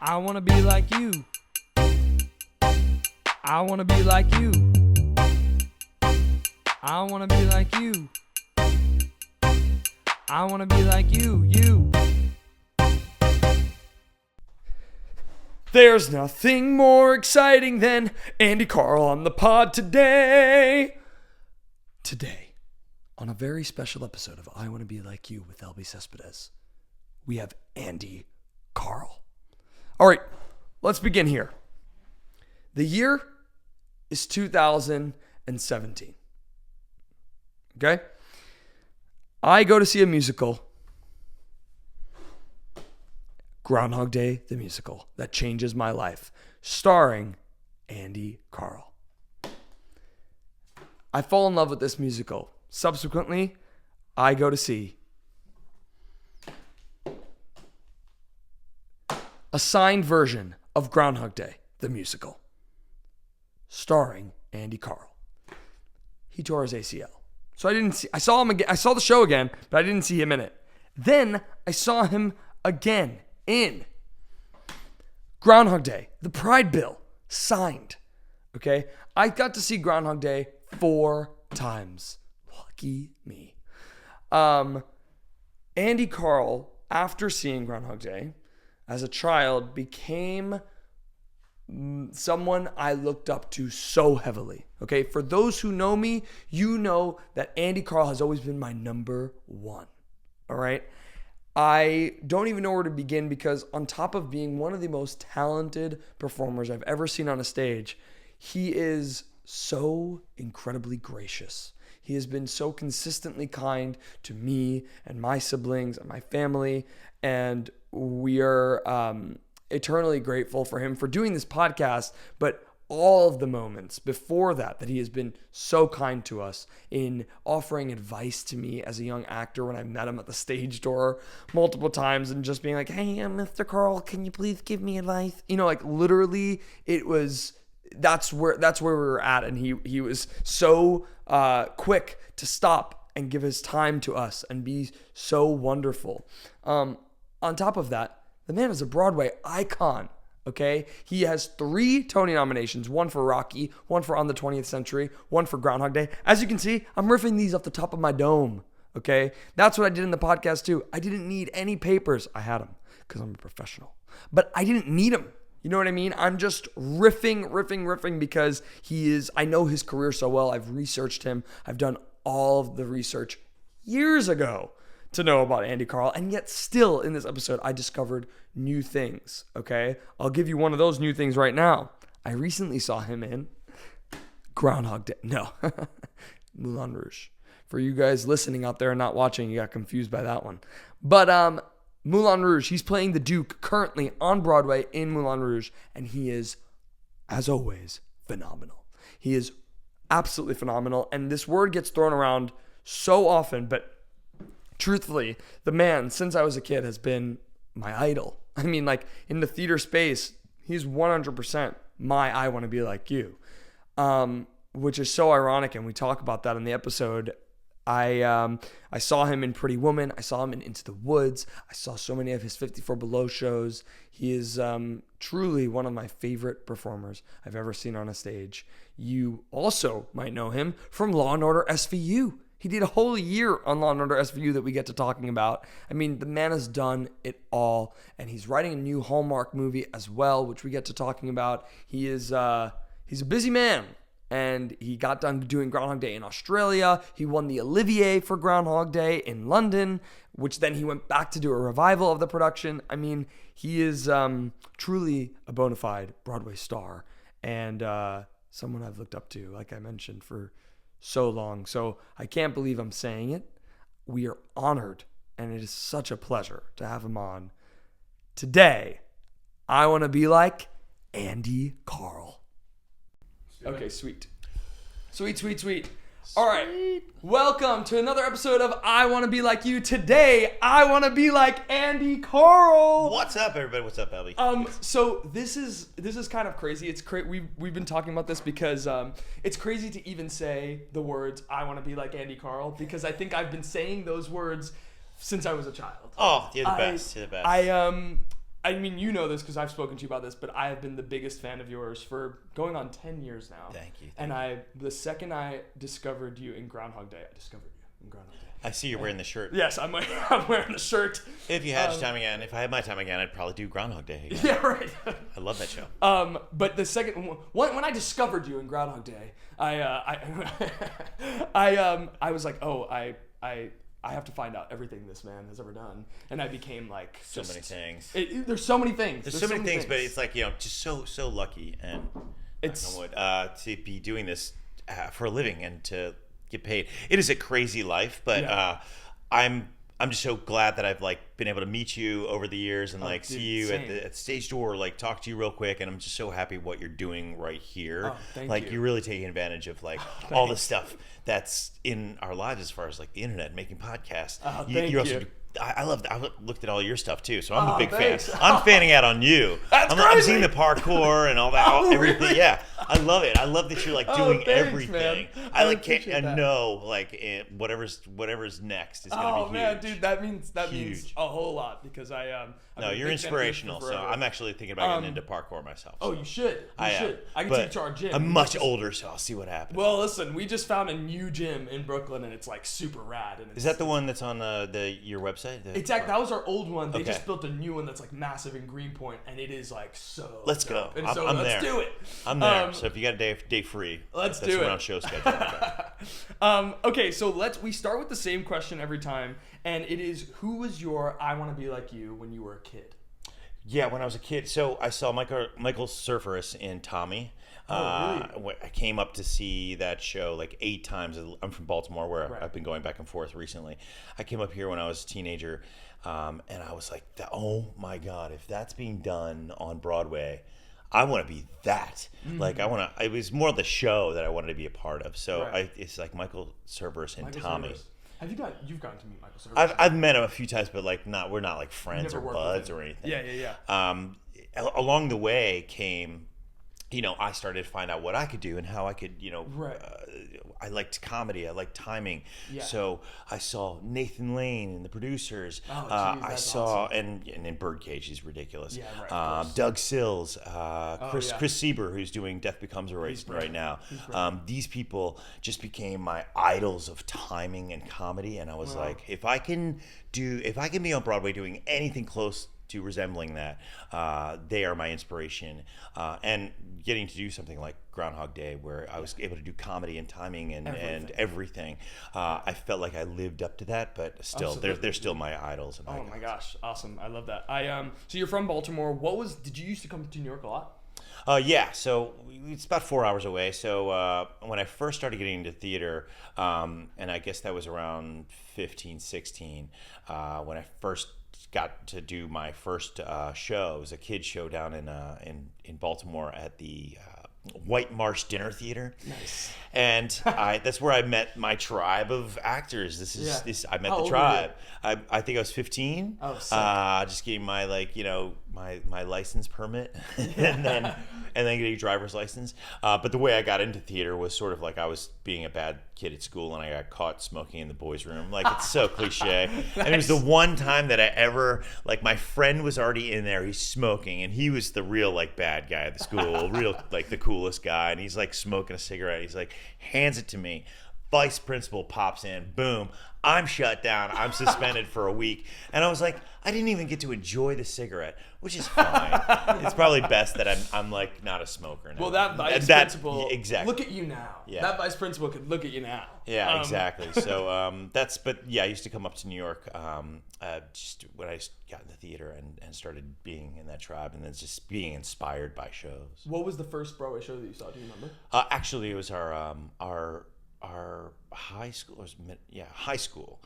I wanna be like you. I wanna be like you. I wanna be like you. I wanna be like you. There's nothing more exciting than Andy Karl on the pod today. Today, on a very special episode of I Wanna Be Like You with Elbi Cespedes, we have Andy Karl. All right, let's begin here. The year is 2017. Okay? I go to see a musical, Groundhog Day, the musical, that changes my life, starring Andy Karl. I fall in love with this musical. Subsequently, I go to see a signed version of Groundhog Day, the musical, starring Andy Karl. He tore his ACL. So I saw him again. I saw the show again, but I didn't see him in it. Then I saw him again in Groundhog Day, the Pride Bill, signed. Okay? I got to see Groundhog Day 4 times. Lucky me. Andy Karl, after seeing Groundhog Day, as a child, became someone I looked up to so heavily. Okay? For those who know me, you know that Andy Karl has always been my number one. All right? I don't even know where to begin because on top of being one of the most talented performers I've ever seen on a stage, he is so incredibly gracious. He has been so consistently kind to me and my siblings and my family, and we are eternally grateful for him for doing this podcast, but all of the moments before that he has been so kind to us in offering advice to me as a young actor when I met him at the stage door multiple times and just being like, hey, I'm Mr. Karl, can you please give me advice? You know, like literally that's where we were at. And he was so quick to stop and give his time to us and be so wonderful. On top of that, the man is a Broadway icon. Okay, he has 3 Tony nominations, 1 for Rocky, 1 for On the 20th Century, 1 for Groundhog Day. As you can see, I'm riffing these off the top of my dome. Okay, that's what I did in the podcast too. I didn't need any papers. I had them because I'm a professional, but I didn't need them. You know what I mean? I'm just riffing because I know his career so well. I've researched him. I've done all of the research years ago to know about Andy Karl, and yet still in this episode, I discovered new things, okay? I'll give you one of those new things right now. I recently saw him in Groundhog Day. No, Moulin Rouge. For you guys listening out there and not watching, you got confused by that one. But Moulin Rouge, he's playing the Duke currently on Broadway in Moulin Rouge, and he is, as always, phenomenal. He is absolutely phenomenal, and this word gets thrown around so often, but truthfully, the man, since I was a kid, has been my idol. I mean, like, in the theater space, he's 100% my I Want to Be Like You, which is so ironic, and we talk about that in the episode. I saw him in Pretty Woman. I saw him in Into the Woods. I saw so many of his 54 Below shows. He is truly one of my favorite performers I've ever seen on a stage. You also might know him from Law & Order SVU. He did a whole year on Law & Order SVU that we get to talking about. I mean, the man has done it all, and he's writing a new Hallmark movie as well, which we get to talking about. He's a busy man, and he got done doing Groundhog Day in Australia. He won the Olivier for Groundhog Day in London, which then he went back to do a revival of the production. I mean, he is truly a bona fide Broadway star, and someone I've looked up to, like I mentioned, for so long. So I can't believe I'm saying it. We are honored, and it is such a pleasure to have him on. Today, I want to be like Andy Karl. Okay, sweet. Sweet. All right. Welcome to another episode of I Want to Be Like You. Today, I want to be like Andy Karl. What's up, everybody? What's up, Elbi? So this is kind of crazy. It's we've been talking about this because it's crazy to even say the words I want to be like Andy Karl, because I think I've been saying those words since I was a child. Oh, you're the best. You're the best. I mean, you know this because I've spoken to you about this, but I have been the biggest fan of yours for going on 10 years now. Thank you. The second I discovered you in Groundhog Day, I see you're wearing the shirt. Yes, I'm wearing the shirt. If you had your time again, if I had my time again, I'd probably do Groundhog Day again. Yeah, right. I love that show. But the second when I discovered you in Groundhog Day, I was like, oh, I have to find out everything this man has ever done, and I became like so many things. There's so many things. There's so many things, but it's like, just so lucky and it's to be doing this for a living and to get paid. It is a crazy life, but I'm just so glad that I've like been able to meet you over the years and see you at the stage door, like talk to you real quick, and I'm just so happy what you're doing right here. Thank you. You're really taking advantage of all the stuff that's in our lives as far as like the internet, making podcasts. You also do, I looked at all your stuff too, so I'm a big thanks. fan. I'm fanning out on you. I'm seeing the parcour and all that, everything. Really? Yeah, I love it. I love that you're like doing everything. Man. I know whatever's next is gonna be huge. Oh man, dude, that means a whole lot because no, you're inspirational. So I'm actually thinking about getting into parkour myself. So. Oh, you should. I can teach our gym. I'm much older, so I'll see what happens. Well, listen, we just found a new gym in Brooklyn, and it's like super rad. And is that the one that's on your website? Exactly. That was our old one. They just built a new one that's like massive in Greenpoint, and it is like so. Let's go. And I'm there. Let's do it. I'm there. So if you got a day free, that's do it. That's on show schedule. Okay, so we start with the same question every time, and it is, who was your I want to be like you when you were a kid? Yeah, when I was a kid. So I saw Michael Surfaris in Tommy. Oh, really? I came up to see that show like 8 times. I'm from Baltimore, where I've been going back and forth recently. I came up here when I was a teenager, and I was like, oh my God, if that's being done on Broadway, I want to be that. Mm-hmm. It was more the show that I wanted to be a part of. So it's like Michael Surfaris and Tommy. Surfaris. You've gotten to meet Michael Surfaris? I've met him a few times, but we're not like friends or buds or anything. Yeah. Along the way came, I started to find out what I could do and how I could, I liked comedy. I liked timing. Yeah. So I saw Nathan Lane and the producers. I saw, awesome. and in Birdcage, he's ridiculous. Yeah, right, Doug Sills, Chris Sieber, who's doing Death Becomes a Race right now. These people just became my idols of timing and comedy. And I was like, if I can be on Broadway doing anything close to resembling that, they are my inspiration. And getting to do something like Groundhog Day, where I was able to do comedy and timing and everything, I felt like I lived up to that. But still, they're still my idols. And my gosh, awesome! I love that. So you're from Baltimore. Did you used to come to New York a lot? Yeah, so it's about 4 hours away. So when I first started getting into theater, and I guess that was around 15, 16, when I first got to do my first show. It was a kid's show down in Baltimore at the White Marsh Dinner Theater. Nice. And that's where I met my tribe of actors. I met the tribe. I think I was 15. Oh, sick. Just getting my my license permit and then getting a driver's license. But the way I got into theater was sort of like I was being a bad kid at school and I got caught smoking in the boys' room. Like, it's so cliche. Nice. And it was the one time that I ever, my friend was already in there. He's smoking and he was the real bad guy at the school, real the coolest guy. And he's smoking a cigarette. He's hands it to me. Vice principal pops in. Boom. I'm shut down. I'm suspended for a week. And I was like, I didn't even get to enjoy the cigarette, which is fine. It's probably best that I'm not a smoker now. Well, that vice principal, exactly. Look at you now. Yeah. That vice principal could look at you now. Yeah, exactly. So I used to come up to New York just when I got into theater and started being in that tribe, and then just being inspired by shows. What was the first Broadway show that you saw? Do you remember? Actually, it was our high school, high school.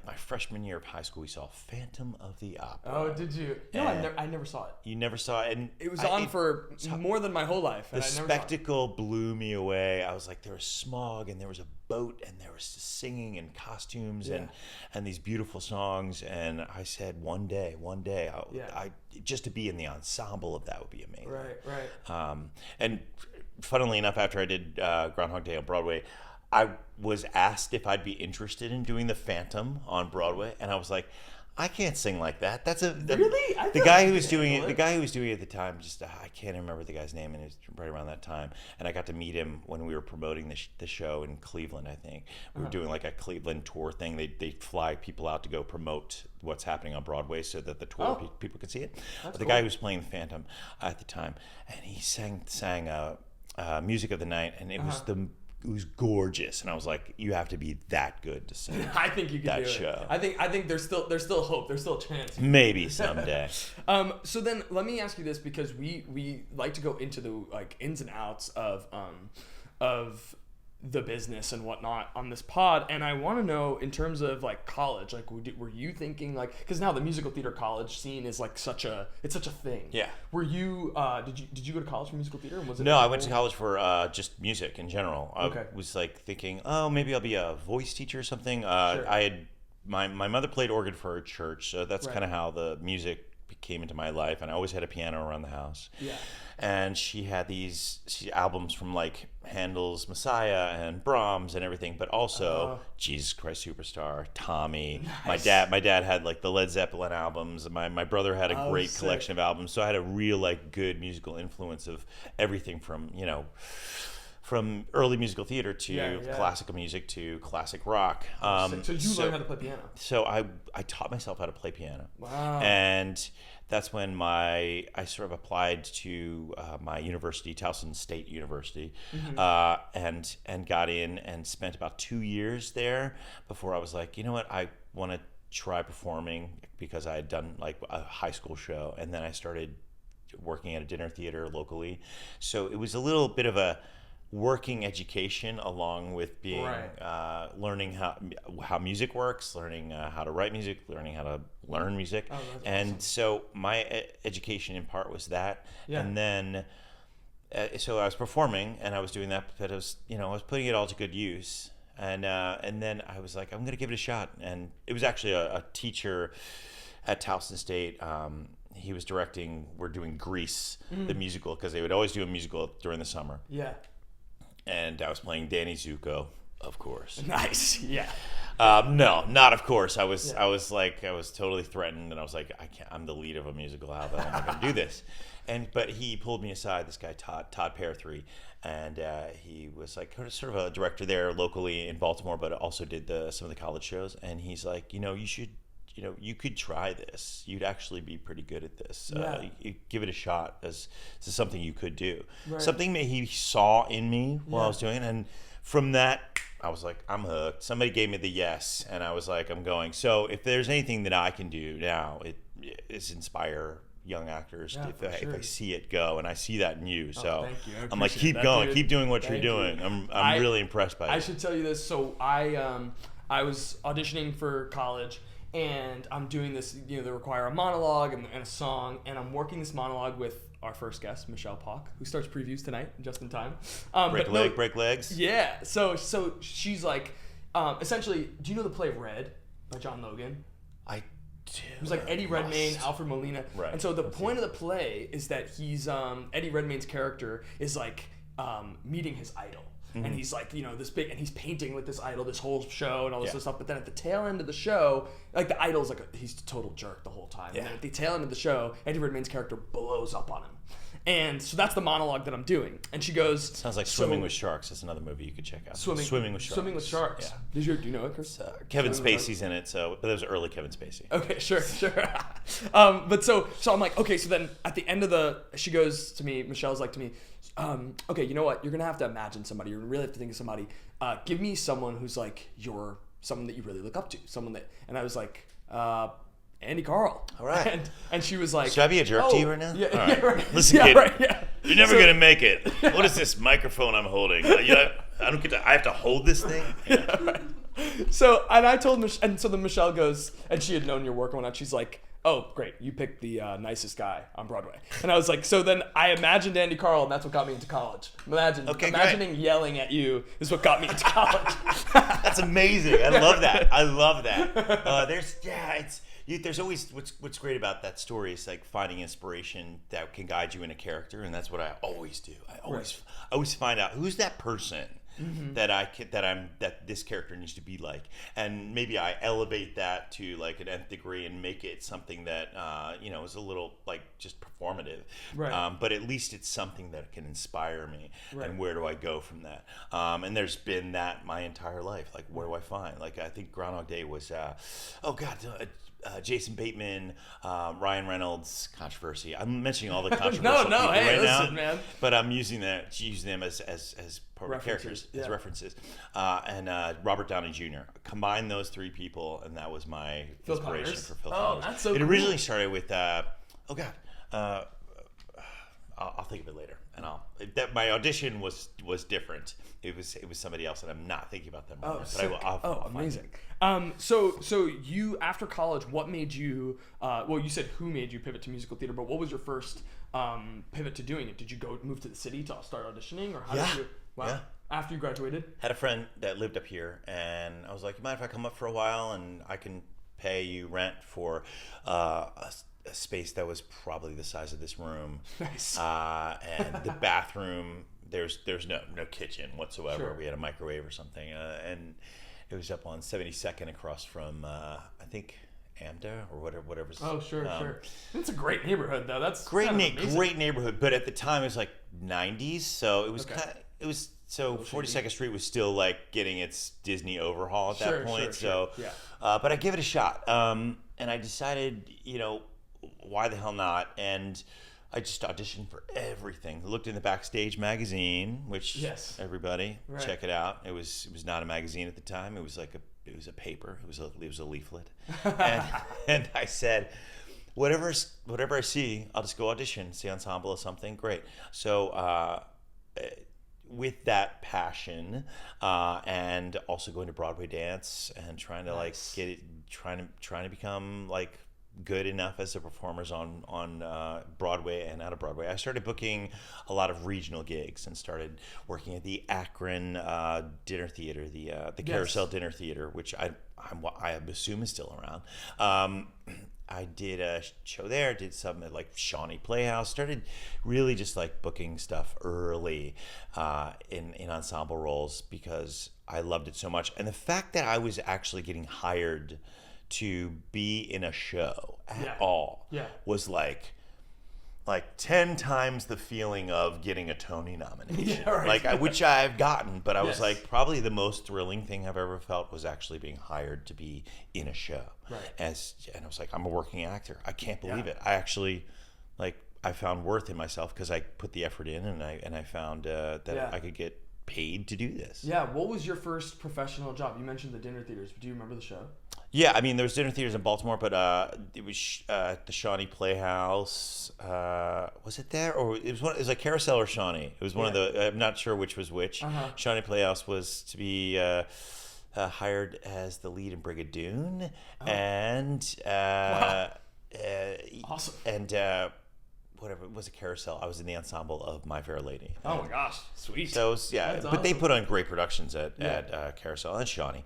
My freshman year of high school, we saw Phantom of the Opera. Oh, did you? No, I never saw it. You never saw it? And it was on for more than my whole life. The spectacle blew me away. I was like, there was smog, and there was a boat, and there was singing and costumes and these beautiful songs. And I said, one day, I just to be in the ensemble of that would be amazing. Right. And funnily enough, after I did Groundhog Day on Broadway, I was asked if I'd be interested in doing the Phantom on Broadway, and I was like, I can't sing like that. Really? The guy who was doing it. The guy who was doing it at the time. I can't remember the guy's name, and it was right around that time. And I got to meet him when we were promoting the show in Cleveland. I think we were doing like a Cleveland tour thing. They fly people out to go promote what's happening on Broadway so that the tour people could see it. But the guy who was playing the Phantom at the time, and he sang Music of the Night, and it was gorgeous, and I was like, "You have to be that good to sing." I think you can that do show. it. I think there's still hope. There's still a chance. Maybe someday. So then let me ask you this, because we like to go into the like ins and outs of the business and whatnot on this pod, and I want to know in terms of like college, like were you thinking like, because now the musical theater college scene is like such a thing. Yeah. Were you did you go to college for musical theater? Was it No, I went to college for just music in general. I Okay. was like thinking, oh, maybe I'll be a voice teacher or something. Sure. I had my mother played organ for her church, so that's Right. kind of how the music came into my life, and I always had a piano around the house. Yeah. And she had these albums from like Handel's Messiah and Brahms and everything, but also Jesus Christ Superstar, Tommy. Nice. My dad had like the Led Zeppelin albums. My brother had a great sick. collection of albums, so I had a real like good musical influence of everything from from early musical theater to classical music to classic rock. So you learned how to play piano. So I taught myself how to play piano. Wow. And that's when I sort of applied to my university, Towson State University, and got in and spent about 2 years there before I was like, you know what, I want to try performing, because I had done like a high school show, and then I started working at a dinner theater locally. So it was a little bit of a working education along with being learning how music works, learning how to write music, learning how to learn music. And awesome. So my education in part was that. And then so I was performing and I was doing that, but I was putting it all to good use. And then I was like, I'm going to give it a shot. And it was actually a teacher at Towson State. He was directing, we're doing Grease, the musical, because they would always do a musical during the summer. Yeah. And I was playing Danny Zuko, of course. Nice, yeah. No, not of course. I was totally threatened, and I was like, I can't. I'm the lead of a musical. How the hell am I going to do this? But he pulled me aside. This guy Todd Pear3, and he was like sort of a director there locally in Baltimore, but also did some of the college shows. And he's like, you should. You could try this. You'd actually be pretty good at this. You give it a shot. This is something you could do. Right. Something that he saw in me while I was doing it. And from that, I was like, I'm hooked. Somebody gave me the yes. And I was like, I'm going. So if there's anything that I can do now, it's inspire young actors if I see it go, and I see that in you. So thank you. I'm like, keep going. Dude. Keep doing what you're doing. I'm really impressed by it. I should tell you this. So I was auditioning for college, and I'm doing this, they require a monologue and a song, and I'm working this monologue with our first guest, Michelle Pock, who starts previews tonight, just in time. Break legs. Yeah. So she's like, essentially, do you know the play Red by John Logan? I do. It was like Eddie Redmayne, Alfred Molina. Right. And so the point of the play is that he's, Eddie Redmayne's character is like meeting his idol. And he's like, this big, and he's painting with this idol this whole show and all this other stuff. But then at the tail end of the show, like the idol's like, he's a total jerk the whole time. Yeah. And then at the tail end of the show, Eddie Redmayne's character blows up on him. And so that's the monologue that I'm doing. And she goes, sounds like Swimming with Sharks. That's another movie you could check out. Swimming with Sharks. Swimming with Sharks. Yeah. Do you know it, Chris? Kevin Spacey's in it, but that was early Kevin Spacey. Okay, sure. But so I'm like, okay, so then at the end of she goes to me, Michelle's like to me, okay, you know what? You're going to have to imagine somebody. You're going to really have to think of somebody. Give me someone who's like someone that you really look up to. And I was like, Andy Karl. All right. And she was like, should I be a jerk to you right now? Yeah, all right. Yeah, right. Listen, kid, you're never going to make it. What is this microphone I'm holding? I don't get to, I have to hold this thing? Yeah, right. So, and I told Michelle, and so then Michelle goes, and she had known your work and whatnot. She's like, oh, great, you picked the nicest guy on Broadway. And I was like, so then I imagined Andy Karl, and that's what got me into college. Imagining yelling at you is what got me into college. That's amazing. I love that. There's always what's great about that story is like finding inspiration that can guide you in a character, and that's what I always do. I always find out who's that person that this character needs to be like, and maybe I elevate that to like an nth degree and make it something that is a little like just performative, right? But at least it's something that can inspire me. Right. And where do I go from that? And there's been that my entire life. Like, where do I find? Like, I think Groundhog Day was Jason Bateman, Ryan Reynolds controversy. I'm mentioning all the controversial people hey, right listen, now, man. But I'm using them as characters, as references. And Robert Downey Jr. Combine those three people, and that was my inspiration for Phil Connors. That's so It cool. originally started with I'll think of it later, and my audition was different. It was somebody else, and I'm not thinking about them. Oh, but I'll amazing. So you, after college, what made you? Well, you said who made you pivot to musical theater, but what was your first pivot to doing it? Did you move to the city to start auditioning, or how did you? Wow. Yeah. After you graduated, had a friend that lived up here, and I was like, "You mind if I come up for a while, and I can pay you rent for a space that was probably the size of this room." Nice. And the bathroom, there's no kitchen whatsoever. Sure. We had a microwave or something, and it was up on 72nd across from I think AMDA or whatever. Oh, sure. It's a great neighborhood, though. That's great neighborhood. But at the time, it was like 90s, so it was so 42nd Street was still like getting its Disney overhaul at that point. Sure. Yeah. But I gave it a shot, and I decided, why the hell not? And I just auditioned for everything. I looked in the Backstage magazine, which everybody check it out. It was not a magazine at the time. It was like it was a paper. It was a leaflet, and I said, whatever I see, I'll just go audition, see ensemble or something. Great. So with that passion, and also going to Broadway dance and trying to like get it, trying to become like good enough as a performers on Broadway and out of Broadway, I started booking a lot of regional gigs and started working at the Akron Dinner Theater, the Carousel Dinner Theater, which I assume is still around. I did a show there, did some at like Shawnee Playhouse, started really just like booking stuff early in ensemble roles because I loved it so much. And the fact that I was actually getting hired to be in a show at all was like 10 times the feeling of getting a Tony nomination, which I've gotten, but I was like, probably the most thrilling thing I've ever felt was actually being hired to be in a show. Right. And I was like, I'm a working actor. I can't believe it. I actually I found worth in myself because I put the effort in, and I found that I could get paid to do this. Yeah. What was your first professional job? You mentioned the dinner theaters. Do you remember the show? Yeah, I mean, there was dinner theaters in Baltimore, but it was at the Shawnee Playhouse. Was it there, or it was like Carousel or Shawnee? It was one of the. I'm not sure which was which. Shawnee Playhouse was to be hired as the lead in Brigadoon, and awesome. And whatever, it was a Carousel. I was in the ensemble of My Fair Lady. Oh my gosh, sweet. So it was, but awesome. They put on great productions at Carousel and Shawnee.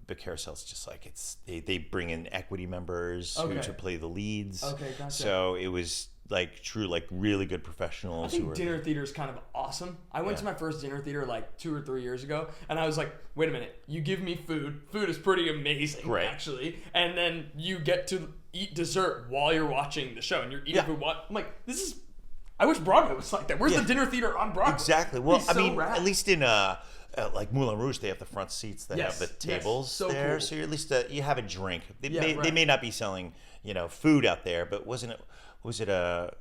But Carousel's just like they bring in equity members who to play the leads. Okay, gotcha. So it was like true, like really good professionals. I think dinner theater is kind of awesome. I went to my first dinner theater like 2 or 3 years ago, and I was like, wait a minute, you give me food. Food is pretty amazing, actually. And then you get to eat dessert while you're watching the show, and you're eating food. I'm like, this is. I wish Broadway was like that. Where's the dinner theater on Broadway? Exactly. Well, I mean, at least in like Moulin Rouge, they have the front seats that have the tables so there, cool. so you're at least you have a drink. They may not be selling food out there, but was it the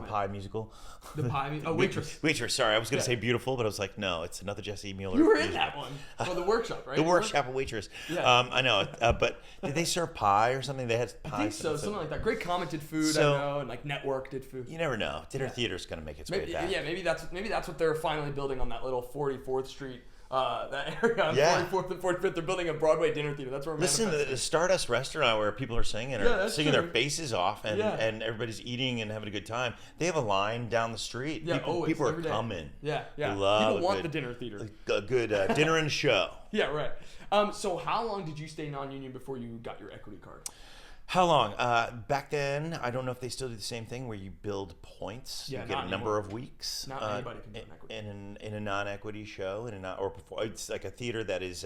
Pie musical? The Pie Waitress. Waitress. Sorry, I was gonna say Beautiful, but I was like, no, it's another Jesse Mueller. You were musical. in that one. Oh, the workshop, right? The workshop of Waitress. Yeah. I know. But did they serve pie or something? They had pie. I think so, something like that. Great Comet did food, I know, and like Network did food. You never know. Dinner theater's gonna make its way back. Yeah, maybe that's what they're finally building on that little 44th Street. That area on 44th and 45th, they're building a Broadway dinner theater. That's where we're listen to the Stardust restaurant where people are singing their faces off and everybody's eating and having a good time. They have a line down the street. People are coming. Yeah. People want the dinner theater. A good dinner and show. Yeah, right. So how long did you stay non-union before you got your equity card? How long? Back then, I don't know if they still do the same thing where you build points. Yeah, you get a number of weeks. Not anybody can do an equity. In a non-equity show, it's like a theater that is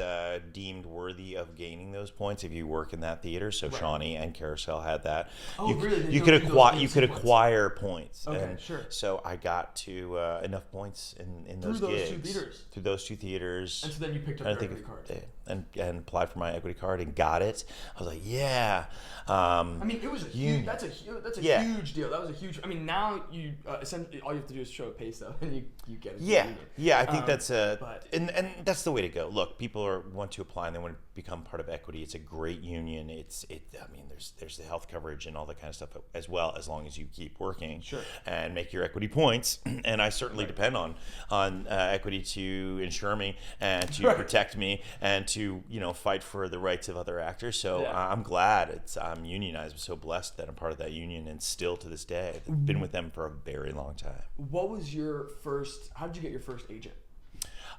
deemed worthy of gaining those points if you work in that theater. So Shawnee and Carousel had that. Oh, really? You could acquire points. Okay, and sure. So I got to enough points in those Through gigs. those 2 theaters. Through those 2 theaters. And so then you picked up your equity card. And applied for my equity card and got it. I was like, yeah. I mean, it was a huge. That's a huge deal. That was a huge. I mean, now you essentially all you have to do is show a pay stub and you get it. Yeah. I think that's and that's the way to go. Look, people want to apply and they want to become part of equity. It's a great union. I mean, there's the health coverage and all that kind of stuff as well, as long as you keep working and make your equity points. And I certainly depend on equity to insure me and to protect me and to fight for the rights of other actors. So I'm glad I'm unionized. I'm so blessed that I'm part of that union, and still to this day, I've been with them for a very long time. What was your first? How did you get your first agent?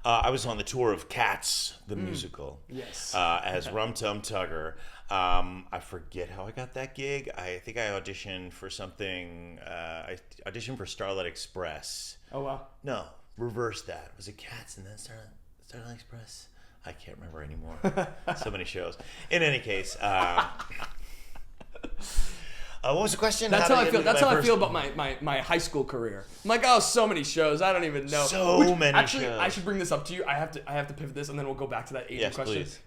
I was on the tour of Cats, the musical. Yes. As Rum Tum Tugger. I forget how I got that gig. I think I auditioned for something. I auditioned for Starlight Express. Oh wow. No, reverse that. Was it Cats and then Starlight Express? I can't remember anymore. So many shows. In any case, what was the question? That's how I feel. That's how I feel about my high school career. I'm like, oh, so many shows. I don't even know. Actually, shows. I should bring this up to you. I have to pivot this, and then we'll go back to that agent question. Please.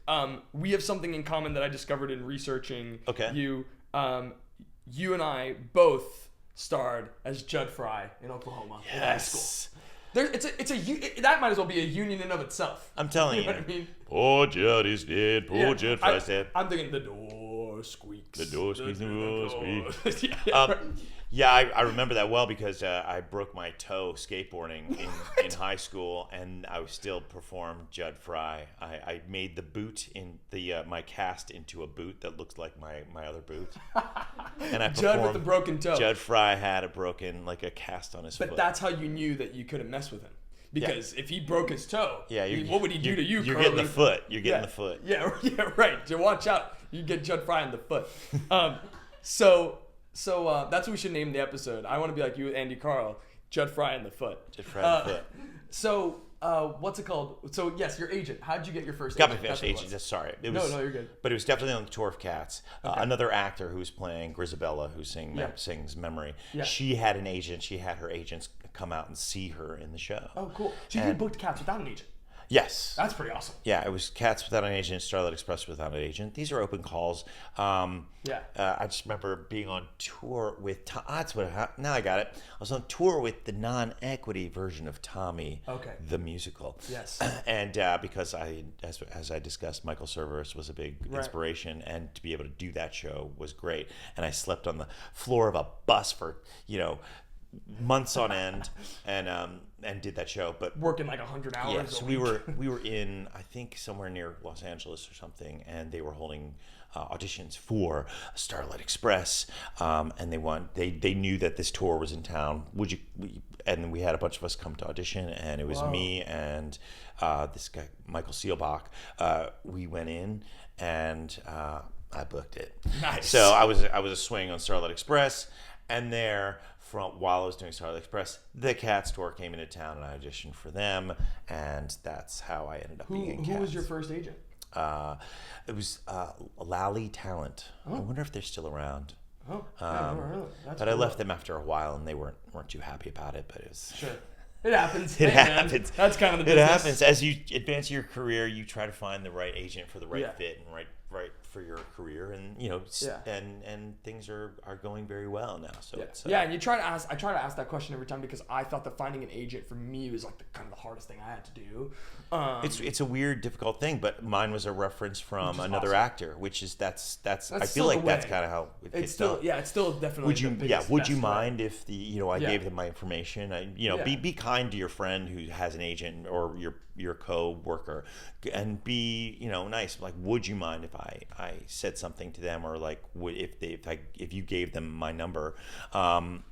We have something in common that I discovered in researching you. You and I both starred as Judd Fry in Oklahoma in high school. That might as well be a union in of itself. I'm telling you. Know what I mean? Poor Judd is dead. Poor Judd Fry's dead. I'm thinking the door squeaks. The door squeaks. The door squeaks. Yeah, I remember that well because I broke my toe skateboarding in high school, and I still performed Judd Fry. I made the boot in my cast into a boot that looks like my other boot. And I performed Judd with the broken toe. Judd Fry had a cast on his foot. But that's how you knew that you couldn't mess with him. Because if he broke his toe, what would he do to you, You're Karl? getting the foot. You're getting the foot. Yeah, right. So watch out. You get Judd Fry in the foot. So that's what we should name the episode. I want to be like you with Andy Karl, Judd Fry in the foot. Judd Fry in the foot. So what's it called? So yes, your agent. How did you get your first Got agent? my first agent. Sorry. No, you're good. But it was definitely on the tour of Cats. Another actor who was playing Grisabella, who sings Memory. Yeah. She had an agent. She had her agents come out and see her in the show. Oh, cool. So you booked Cats without an agent? Yes. That's pretty awesome. Yeah, it was Cats without an agent, Starlight Express without an agent. These are open calls. I just remember being on tour with now I got it. I was on tour with the non-equity version of Tommy, the musical. Yes. And because as I discussed, Michael Cerveris was a big inspiration, and to be able to do that show was great. And I slept on the floor of a bus for months on end, and did that show, but working like 100 hours. Yeah, so we were in, I think, somewhere near Los Angeles or something, and they were holding auditions for Starlight Express, and they knew that this tour was in town. And we had a bunch of us come to audition, and it was me and this guy Michael Seelbach. We went in, and I booked it. Nice. So I was a swing on Starlight Express, and while I was doing Starlight Express, the Cats tour came into town, and I auditioned for them, and that's how I ended up being in Cats. Who was your first agent? It was Lally Talent. I wonder if they're still around. Oh, really? But cool. I left them after a while, and they weren't too happy about it. But it was sure. It happens. It happens. That's kind of the business. It happens. As you advance your career, you try to find the right agent for the right fit and right for your career, and and things are going very well now. So it's and I try to ask that question every time, because I thought that finding an agent for me was like kind of the hardest thing I had to do. It's a weird, difficult thing, but mine was a reference from another actor, which is that's I feel like that's kind of how it's still done. It's still definitely. Would you mind if I gave them my information? Be kind to your friend who has an agent or your co-worker, and be nice. Like, would you mind if I said something to them, or like if you gave them my number? And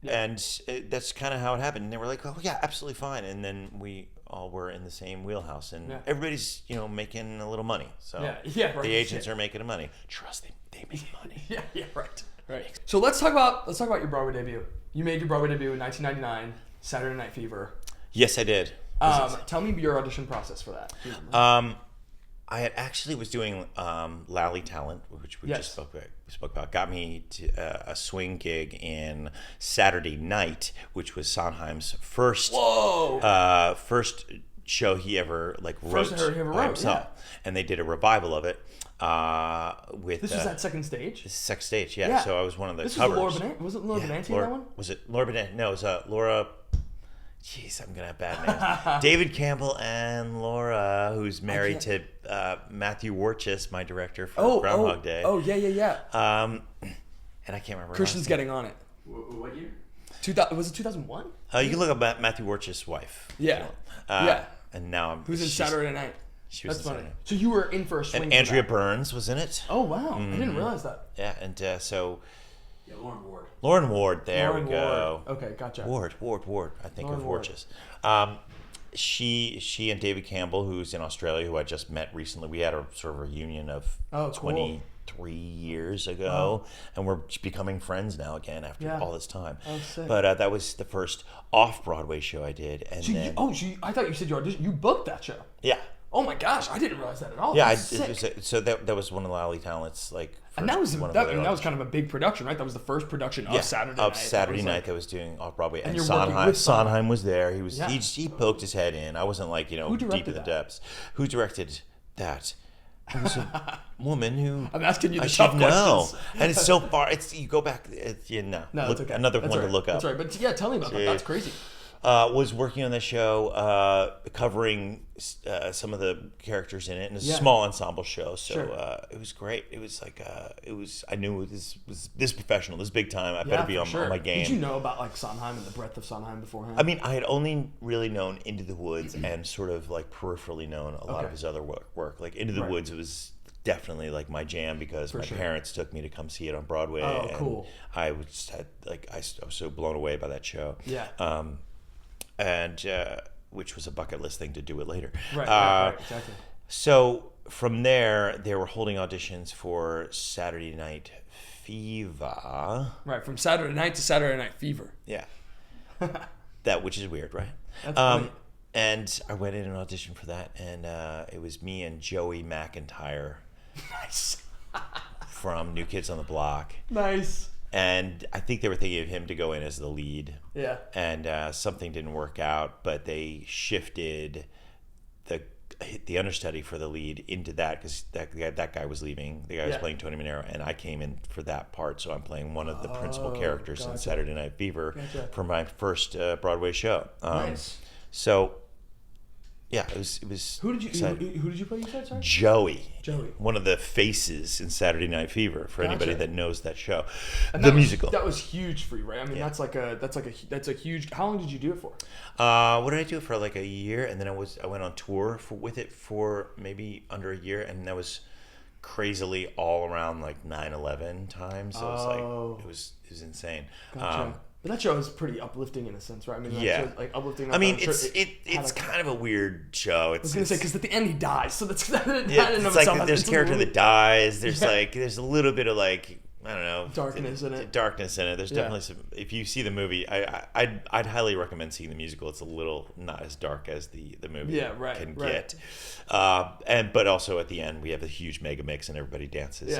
that's kind of how it happened. And they were like, "Oh yeah, absolutely fine." And then we all were in the same wheelhouse, and Yeah. everybody's making a little money. So Yeah, right. the agents are making money. Trust them, they make money. Yeah, right. So let's talk about your Broadway debut. You made your Broadway debut in 1999, Saturday Night Fever. Yes, I did. Tell me your audition process for that. I had actually was doing Lally Talent, which we just spoke about. Got me to a swing gig in Saturday Night, which was Sondheim's first show he ever wrote by himself, and they did a revival of it with. This was at Second Stage. This is Second Stage, yeah. So I was one of the covers. Was it Laura Benanti in that one? Was it Laura Benanti? No, it was Laura. Jeez, I'm gonna have bad names. David Campbell and Laura, who's married to Matthew Warchus, my director for Groundhog Day. Oh, yeah. And I can't remember. Christian's getting on it. What year? Was it 2001? You can look up Matthew Warchus' wife. Yeah. And now Who's in Saturday Night? She was. That's funny. So you were in for a swing. And Andrea Burns was in it. Oh wow! I didn't realize that. Yeah, and so. Yeah, Lauren Ward. Lauren Ward, there Lauren we go. Ward. Okay, gotcha. Ward, I think Lauren of Ward. Warchus. She and David Campbell, who's in Australia, who I just met recently, we had a sort of reunion of 23 years ago, and we're becoming friends now again after all this time. Oh, sick. But that was the first off-Broadway show I did, and I thought you said you auditioned. You booked that show. Yeah. Oh my gosh, I didn't realize that at all. Yeah, So that was one of the Lally Talents, and that was kind of a big production, right? That was the first production of Saturday Night. Of Saturday Night that was doing off Broadway, and you're working with Sondheim was there. He poked his head in. I wasn't deep in the depths. Who directed that? It was a woman who I'm asking you the I tough should know, questions. and it's so far. You go back. No, it's okay. Another That's one right. to look up. That's right. But yeah, tell me about that. That's crazy. Was working on the show, covering some of the characters in it, and it's a small ensemble show, so it was great. It was I knew this was this professional, this big time. I better be on my game. Did you know about Sondheim and the breadth of Sondheim beforehand? I mean, I had only really known Into the Woods and sort of peripherally known a lot of his other work. Like Into the Woods, it was definitely my jam because my parents took me to come see it on Broadway. Oh, and cool! I was so blown away by that show. Yeah. And which was a bucket list thing to do it later. Right, exactly. So from there, they were holding auditions for Saturday Night Fever. Right, from Saturday Night to Saturday Night Fever. Yeah. Which is weird, right? That's funny. And I went in and auditioned for that, and it was me and Joey McIntyre. Nice. From New Kids on the Block. Nice. And I think they were thinking of him to go in as the lead. Yeah. And something didn't work out, but they shifted the understudy for the lead into that because that guy was leaving. The guy was playing Tony Manero, and I came in for that part. So I'm playing one of the principal characters in Saturday Night Fever for my first Broadway show. Nice. So. Yeah, it was. Who did you play? You said, sorry? Joey. One of the faces in Saturday Night Fever for anybody that knows that show, and musical. That was huge for you, right? I mean, that's a huge. How long did you do it for? What did I do it for? A year, and then I went on tour with it for maybe under a year, and that was crazily all around 9/11 time. So it was insane. Gotcha. But that show is pretty uplifting in a sense, right? I mean, uplifting. I mean, it's kind of a weird show. I was gonna say because at the end he dies, so that's there's a character that dies. There's there's a little bit of I don't know, darkness in it. There's definitely some. If you see the movie, I'd highly recommend seeing the musical. It's a little not as dark as the movie can get. But also at the end we have a huge mega mix and everybody dances.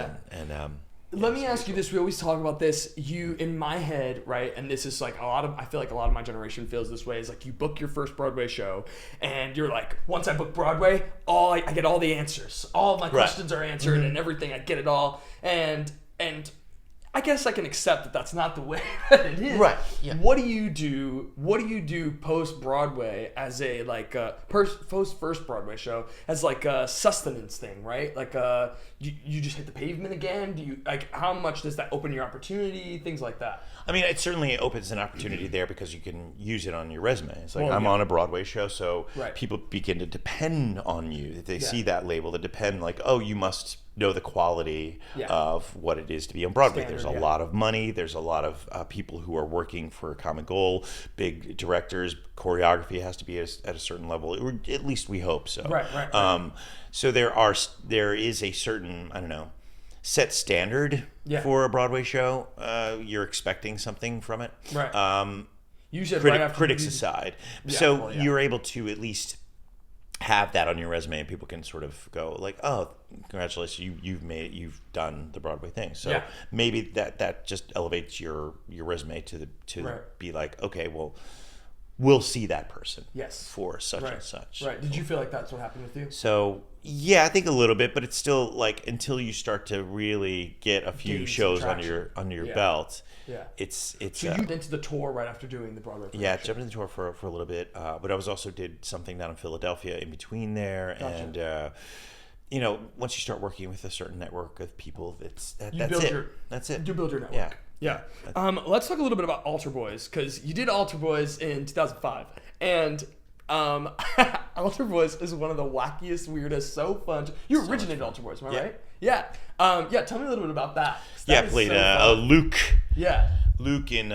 Let me ask you this. We always talk about this. You, in my head, right, and this is I feel like a lot of my generation feels this way, is you book your first Broadway show, and you're once I book Broadway, I get all the answers. All of my questions are answered and everything. I get it all. And I guess I can accept that that's not the way that it is. Right. Yeah. What do you do post Broadway as a post first Broadway show as a sustenance thing, right? You just hit the pavement again? Do you how much does that open your opportunity? Things like that. I mean, it certainly opens an opportunity there because you can use it on your resume. It's I'm on a Broadway show, so people begin to depend on you. If they see that label, they depend you must know the quality Yeah. of what it is to be on Broadway. Standard, There's a yeah. lot of money. There's a lot of people who are working for a common goal. Big directors, choreography has to be at a certain level, or at least we hope so. Right. So there is a certain, I don't know, set standard Yeah. for a Broadway show. You're expecting something from it. Right. You said right after Critics aside. Yeah, So well, yeah. you're able to at least have that on your resume, and people can sort of go like, "Oh, congratulations, you've done the Broadway thing." So Yeah. maybe that just elevates your resume to Right. be like, okay, well, we'll see that person Yes. for such Right. and such. Right. Did you feel like that's what happened with you? So yeah, I think a little bit, but it's still like until you start to really get a few Gain some shows traction. under your Yeah. belt. Yeah. It's So you went into the tour right after doing the Broadway production. yeah, jumped in the tour for a little bit, but I was also did something down in Philadelphia in between there, Gotcha. and once you start working with a certain network of people, that's build it. That's it. You build your network. Yeah. Let's talk a little bit about Altar Boyz, because you did Altar Boyz in 2005, and Altar Boyz is one of the wackiest, weirdest, so fun. You originated Altar Boyz, am I Yeah. right? Yeah. Tell me a little bit about that. 'Cause Yeah, that I is played so fun. Luke. Yeah. Luke in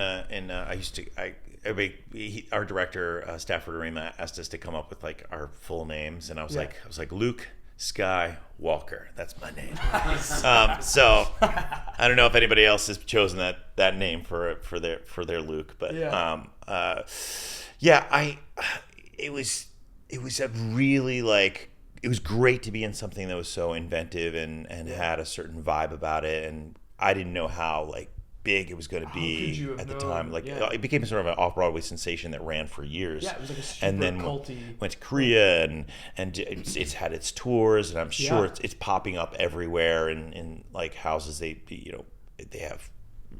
our director Stafford Arima asked us to come up with like our full names, and I was like Luke Sky Walker. That's my name. So I don't know if anybody else has chosen that name for their Luke, but it was a really like, it was great to be in something that was so inventive and had a certain vibe about it, and I didn't know how like big it was going to could you be have at the known? time. Like Yeah. it became sort of an off-Broadway sensation that ran for years. Yeah, it was like a super and then culty. went to Korea and it's had its tours, and I'm sure Yeah. it's popping up everywhere in like houses. They have,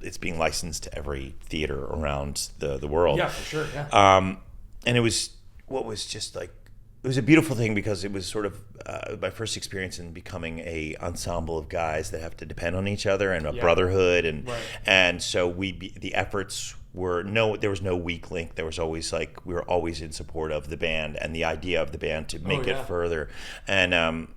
it's being licensed to every theater around the world. Yeah, for sure. Yeah. And it was just like, it was a beautiful thing because it was sort of my first experience in becoming a ensemble of guys that have to depend on each other, and a brotherhood, and Right. and so the efforts were there was no weak link. There was always like, we were always in support of the band and the idea of the band to make it further, and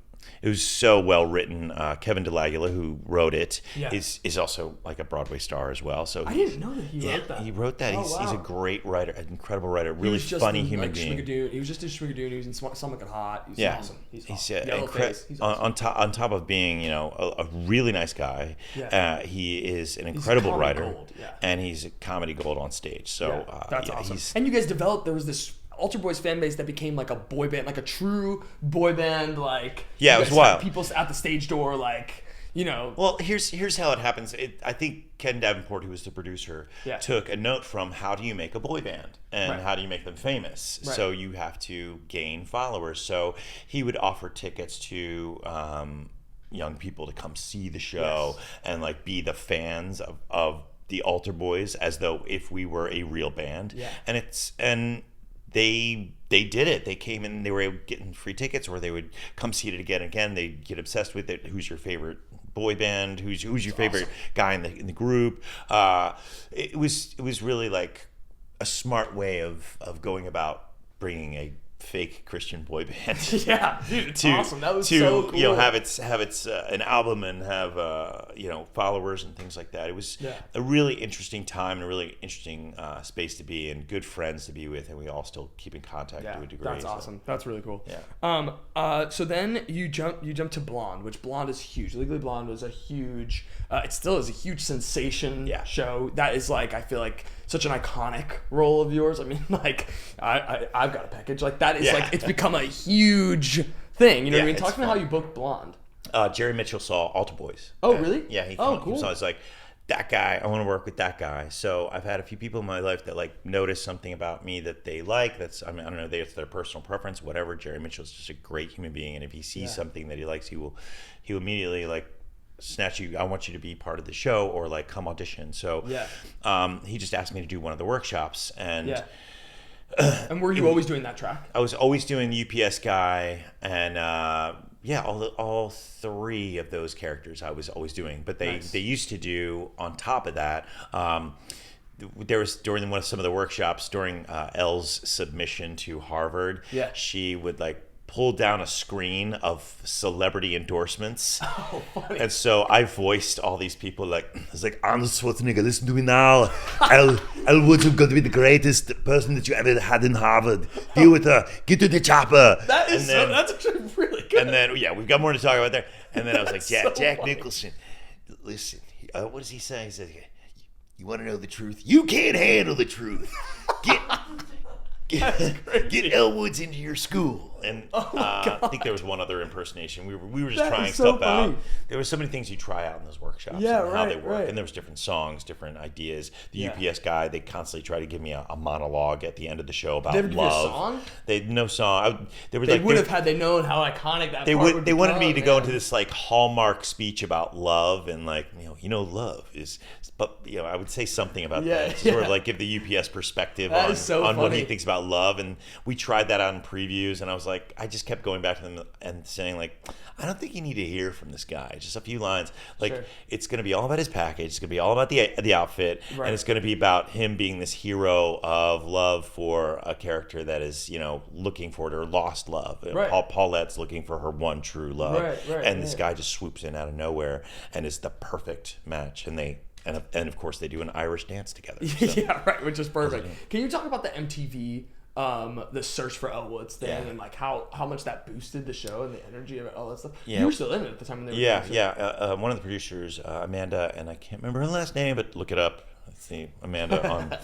it was so well written. Kevin DeLagula, who wrote it, is also like a Broadway star as well. So I didn't know that he wrote that. he wrote that. Oh, He's a wow. great writer, an incredible writer, He really was just funny in, human like, being. Schmigadoon. He was just in Schmigadoon. He was in Some Like It Hot. He's awesome. He's awesome. Yellow face. He's awesome. on top of being a really nice guy, he is an incredible comedy writer, gold, and he's a comedy gold on stage. So that's awesome. And you guys developed, there was this Altar Boyz fan base that became like a boy band, like a true boy band. Like, Yeah, you it was guys wild. had people at the stage door, like, you know. Well, here's how it happens. I think Ken Davenport, who was the producer, took a note from how do you make a boy band and how do you make them famous. Right. So you have to gain followers. So he would offer tickets to young people to come see the show and like be the fans of the Altar Boyz, as though if we were a real band. Yeah. And they did it. They came in, they were getting free tickets, or they would come see it again and again. They'd get obsessed with it. Who's your favorite boy band? Who's your favorite guy in the group? It was really like a smart way of going about bringing a fake Christian boy band. Yeah, dude, it's awesome. That was so cool. Have its an album and have followers and things like that. It was a really interesting time and a really interesting space to be in, good friends to be with, and we all still keep in contact to a degree. That's awesome. That's really cool. Yeah. So then you jump to Blonde, which Blonde is huge. Legally Blonde was a huge. It still is a huge sensation show. That is like, I feel like, such an iconic role of yours. I mean, like, I've got a package like that. Is like, it's become a huge thing. You know what I mean? Talk to me how you booked Blonde. Jerry Mitchell saw Altar Boyz. Oh, really? Yeah. He cool. He was like, that guy, I want to work with that guy. So I've had a few people in my life that like notice something about me that they like. I don't know, it's their personal preference, whatever. Jerry Mitchell's just a great human being, and if he sees something that he likes, he will immediately like snatch you. I want you to be part of the show, or like come audition. So he just asked me to do one of the workshops, and and were you always doing that track? I was always doing the UPS guy, and all three of those characters I was always doing. But they used to do, on top of that, there was, during some of the workshops, during Elle's submission to Harvard, she would like pulled down a screen of celebrity endorsements. Oh, funny. And so I voiced all these people like, it's like, Arnold Schwarzenegger, listen to me now. Elwood's going to be the greatest person that you ever had in Harvard. Deal with her. Get to the chopper. That's actually really good. And then, yeah, we've got more to talk about there. And then I was like, Jack funny. Nicholson, listen, what does he say? He says, you want to know the truth? You can't handle the truth. Get Elwoods into your school. And I think there was one other impersonation. We were just trying stuff out. There were so many things you try out in those workshops and how they work. And there was different songs, different ideas. The UPS guy, they constantly try to give me a monologue at the end of the show about love. They would give a song? No song. They would have had they known how iconic that part would They wanted me to go man. into this like hallmark speech about love and like love is. But I would say something about that. Sort of like give the UPS perspective on what he thinks about love. And we tried that out in previews, and I was like, I just kept going back to them and saying like, I don't think you need to hear from this guy. Just a few lines. Like it's going to be all about his package. It's going to be all about the outfit, and it's going to be about him being this hero of love for a character that is looking for her lost love. Paulette's looking for her one true love, and this guy just swoops in out of nowhere and is the perfect match. And of course they do an Irish dance together. So. Which is perfect. Can you talk about the MTV, the search for Elwood's thing, and like how much that boosted the show and the energy of all that stuff? Yeah. You were still in it at the time when they were doing it. One of the producers, Amanda, and I can't remember her last name, but look it up. Let's see, Amanda on.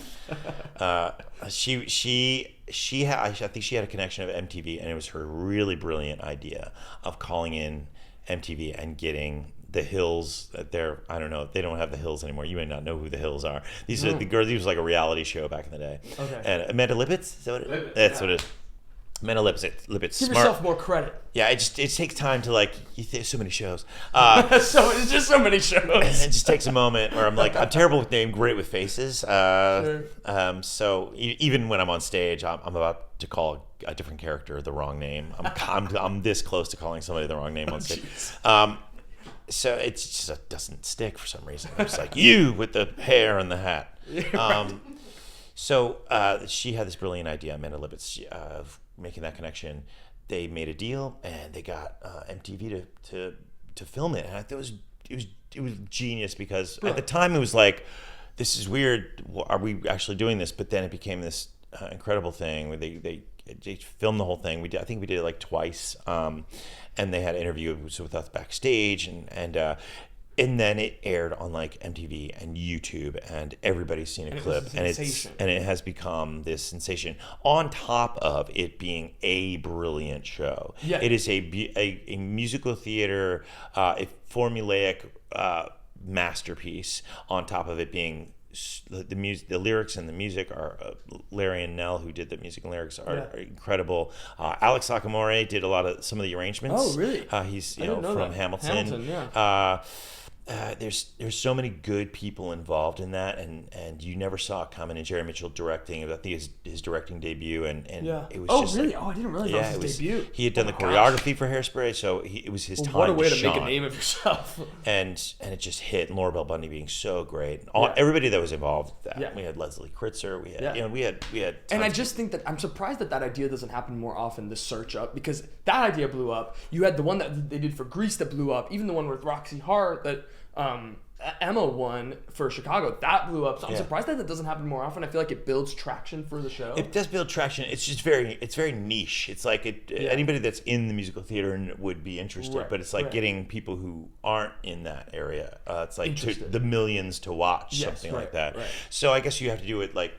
I think she had a connection of MTV, and it was her really brilliant idea of calling in MTV and getting the Hills. I don't know, they don't have the Hills anymore. You may not know who the Hills are. These are the girls. These was like a reality show back in the day. Okay. And Amanda Lippitz, is that what it is? That's what it is. Amanda Lippitz. Give Smart. yourself more credit. Yeah, it takes time to like. There's so many shows. So it's just so many shows. And it just takes a moment where I'm like, I'm terrible with name, great with faces. So even when I'm on stage, I'm about to call a different character the wrong name. I'm this close to calling somebody the wrong name on stage. So it just doesn't stick for some reason. I'm just like, you with the hair and the hat. So she had this brilliant idea, Amanda Lippitz, of making that connection. They made a deal and they got MTV to film it. And I thought it was genius because at the time it was like, this is weird. Are we actually doing this? But then it became this incredible thing where they filmed the whole thing. I think we did it like twice. And they had interviews with us backstage, and then it aired on like MTV and YouTube, and everybody's seen a clip, and it has become this sensation. On top of it being a brilliant show, it is a musical theater, a formulaic masterpiece. On top of it being the music, the lyrics and the music are Larry and Nell, who did the music and lyrics, are incredible. Alex Sakamore did some of the arrangements. Oh, really? He's from Hamilton. There's so many good people involved in that, and you never saw it coming. And Jerry Mitchell directing, I think his directing debut, and it was really? I didn't realize that was his debut. He had done the choreography for Hairspray, so it was his time. What a way to shine. make a name of yourself. And it just hit. And Laura Bell Bundy being so great. Everybody that was involved with that. We had Leslie Kritzer. We had we had. And I just think that I'm surprised that idea doesn't happen more often. The search up, because that idea blew up. You had the one that they did for Grease that blew up. Even the one with Roxy Hart that. Emma won for Chicago. That blew up. So I'm surprised that doesn't happen more often. I feel like it builds traction for the show. It does build traction. It's just very niche. It's like anybody that's in the musical theater would be interested, but it's like getting people who aren't in that area. It's like the millions to watch something like that. Right. So I guess you have to do it like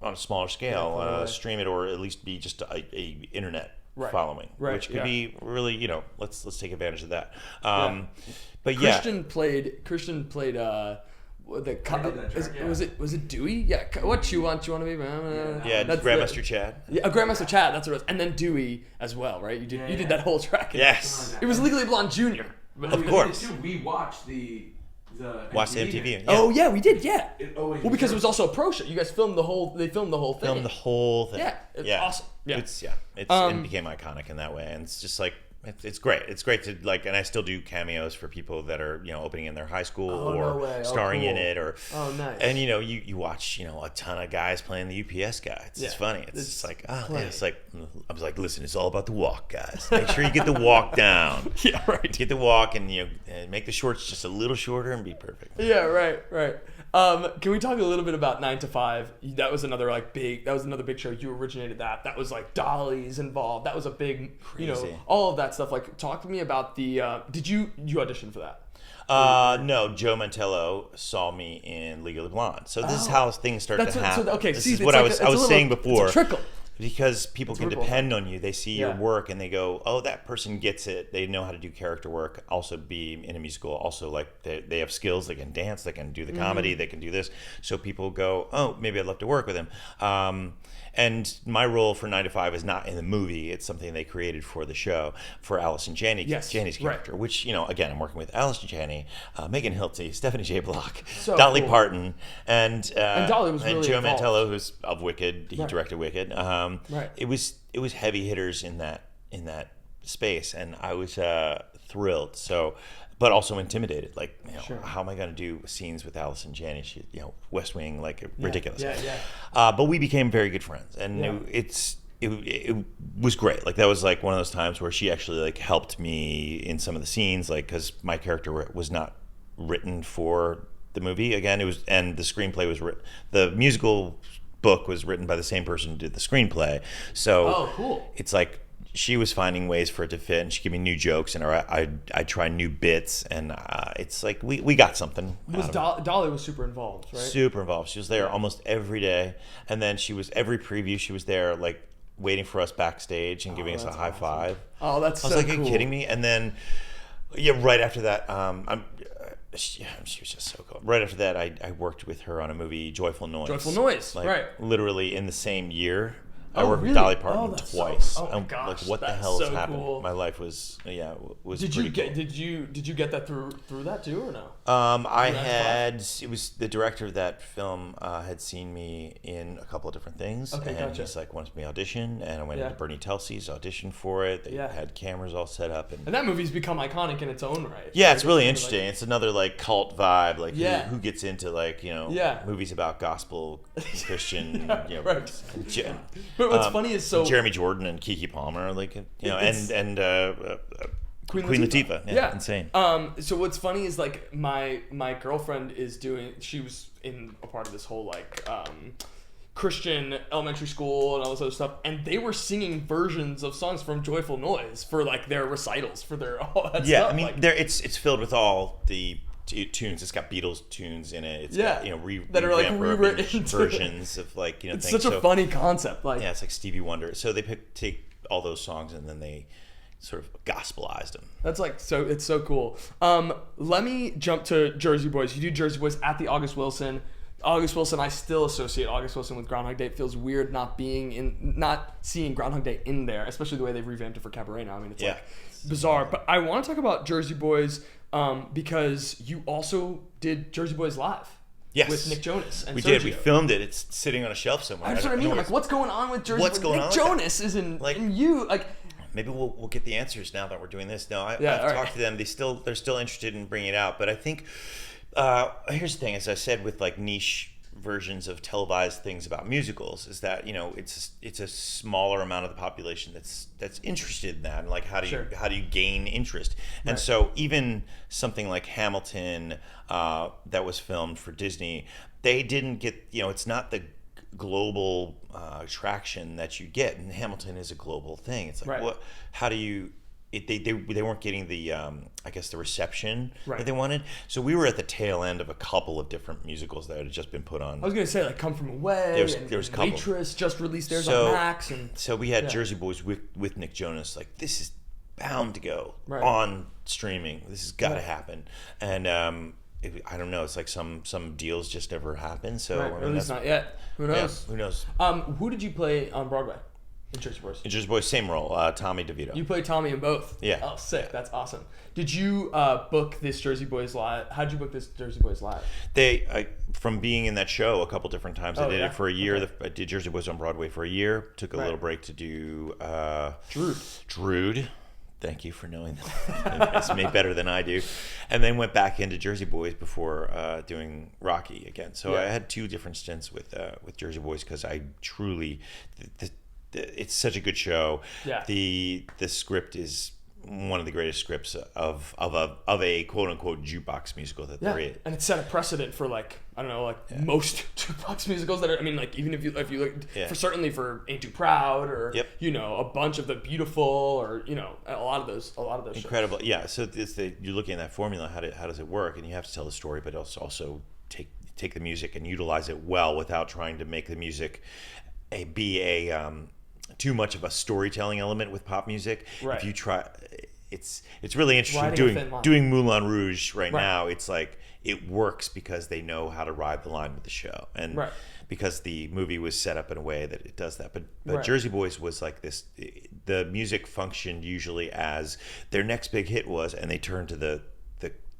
on a smaller scale, stream it, or at least be just a internet following, which could be really let's take advantage of that. But Christian played the was it Dewey? Yeah. What you want to be? That's Grandmaster Chad. Yeah, Grandmaster Chad. That's what it was. And then Dewey as well, right? You did that whole track. Yes. It was Legally Blonde Jr. Of course. We watched the MTV. Oh yeah, we did. Yeah. Because it was also a pro show. You guys filmed the whole. They filmed the whole thing. Filmed the whole thing. Yeah. It's awesome. Yeah. It became iconic in that way, and it's just like It's great. It's great to like, and I still do cameos for people that are opening in their high school or starring in it or. Oh, nice. And you watch a ton of guys playing the UPS guy. It's just funny. It's just like it's like I was like, listen, it's all about the walk, guys. Make sure you get the walk down. Yeah, right. Get the walk and and make the shorts just a little shorter and be perfect. Yeah, right. Can we talk a little bit about 9 to 5? That was another big show. You originated that. That was like Dolly's involved. That was a big, Crazy. all of that stuff. Like, talk to me about the. Did you audition for that? No, Joe Mantello saw me in Legally Blonde. So this is how things start to happen. This is what I was saying before. It's a trickle. Because people can depend on you. They see your work and they go, oh, that person gets it. They know how to do character work, also be in a musical. Also, like, they have skills. They can dance. They can do the comedy. They can do this. So people go, oh, maybe I'd love to work with him. And my role for 9 to 5 is not in the movie. It's something they created for the show for Allison Janney's character, which, again, I'm working with Allison Janney, Megan Hilty, Stephanie J. Block, Dolly Parton, and Dolly was really Joe involved. Mantello, who's of Wicked. He directed Wicked. It was heavy hitters in that space, and I was thrilled. So, but also intimidated. Like, how am I going to do scenes with Allison Janney? She, West Wing, like ridiculous. But we became very good friends, and it was great. Like, that was like one of those times where she actually like helped me in some of the scenes, like, because my character was not written for the movie. Again, it was, and the screenplay was written. The musical book was written by the same person who did the screenplay. So it's like she was finding ways for it to fit, and she gave me new jokes, and I try new bits, and it's like we got something. Dolly was super involved, right? Super involved. She was there almost every day, and then every preview she was there, like waiting for us backstage and giving us a high five. Oh, that's I was like, are you kidding me? And then right after that, she was just so cool. Right after that, I worked with her on a movie, Joyful Noise. Like, literally in the same year. I worked with Dolly Parton twice. Oh my gosh, like, what the hell is happening? Cool. My life was was. Did you get that through that too, or no? It was the director of that film had seen me in a couple of different things, and he's like wanted me to audition, and I went into Bernie Telsey's audition for it. They had cameras all set up, and that movie's become iconic in its own right. Yeah, it's really interesting. It's another like cult vibe. Like who gets into like movies about gospel Christian But what's funny is Jeremy Jordan and Keke Palmer, like and Queen Latifah. Yeah, insane. So what's funny is like my girlfriend she was in a part of this whole like Christian elementary school and all this other stuff, and they were singing versions of songs from Joyful Noise for like their recitals for their all that stuff. Yeah, I mean it's filled with all the tunes. It's got Beatles tunes in it. It's got that are like rewritten versions of like it's things. Such a funny concept. Like it's like Stevie Wonder. So they take all those songs and then they sort of gospelized them. That's like it's so cool. Let me jump to Jersey Boys. You do Jersey Boys at the August Wilson. I still associate August Wilson with Groundhog Day. It feels weird not seeing Groundhog Day in there, especially the way they've revamped it for Cabaret now. I mean, it's like bizarre. But I want to talk about Jersey Boys because you also did Jersey Boys Live. Yes. With Nick Jonas. And we Sergio. did. We filmed it. It's sitting on a shelf somewhere. That's what I mean. Like, what's going on with Jersey Boys? Nick Jonas is in you. Like, maybe we'll get the answers now that we're doing this. No, I've talked to them. They're still interested in bringing it out. But I think here's the thing. As I said, with like niche versions of televised things about musicals, is that it's a smaller amount of the population that's interested in that, and like how do you gain interest? And so even something like Hamilton that was filmed for Disney, they didn't get it's not the global traction that you get, and Hamilton is a global thing. It's like how do you they weren't getting the I guess the reception that they wanted. So we were at the tail end of a couple of different musicals that had just been put on. I was gonna say like Come From Away. There was Waitress just released theirs on Max, and so we had Jersey Boys with Nick Jonas. Like, this is bound to go on streaming. This has got to happen, and I don't know. It's like some deals just never happen. So or at least not yet. Who knows? Yeah, who knows? Who did you play on Broadway? In Jersey Boys. In Jersey Boys, same role, Tommy DeVito. You played Tommy in both? Yeah. Oh, sick. That's awesome. Did you book this Jersey Boys Live? How'd you book this Jersey Boys Live? From being in that show a couple different times, I did it for a year. Okay. I did Jersey Boys on Broadway for a year. Took a little break to do Drood. Thank you for knowing that. It's made better than I do. And then went back into Jersey Boys before doing Rocky again. So I had 2 different stints with Jersey Boys because I truly, it's such a good show. Yeah. The script is one of the greatest scripts of a quote unquote jukebox musical that there is. And it set a precedent for most jukebox musicals that are. I mean, like even if you look for certainly for Ain't Too Proud or a bunch of the Beautiful or a lot of those Incredible. shows. Yeah. So you're looking at that formula. How does it work? And you have to tell the story, but also take the music and utilize it well without trying to make the music be too much of a storytelling element with pop music. Right. If you try, it's really interesting doing Moulin Rouge right now. It's like it works because they know how to ride the line with the show, and because the movie was set up in a way that it does that. But Jersey Boys was like this. The music functioned usually as their next big hit was, and they turned to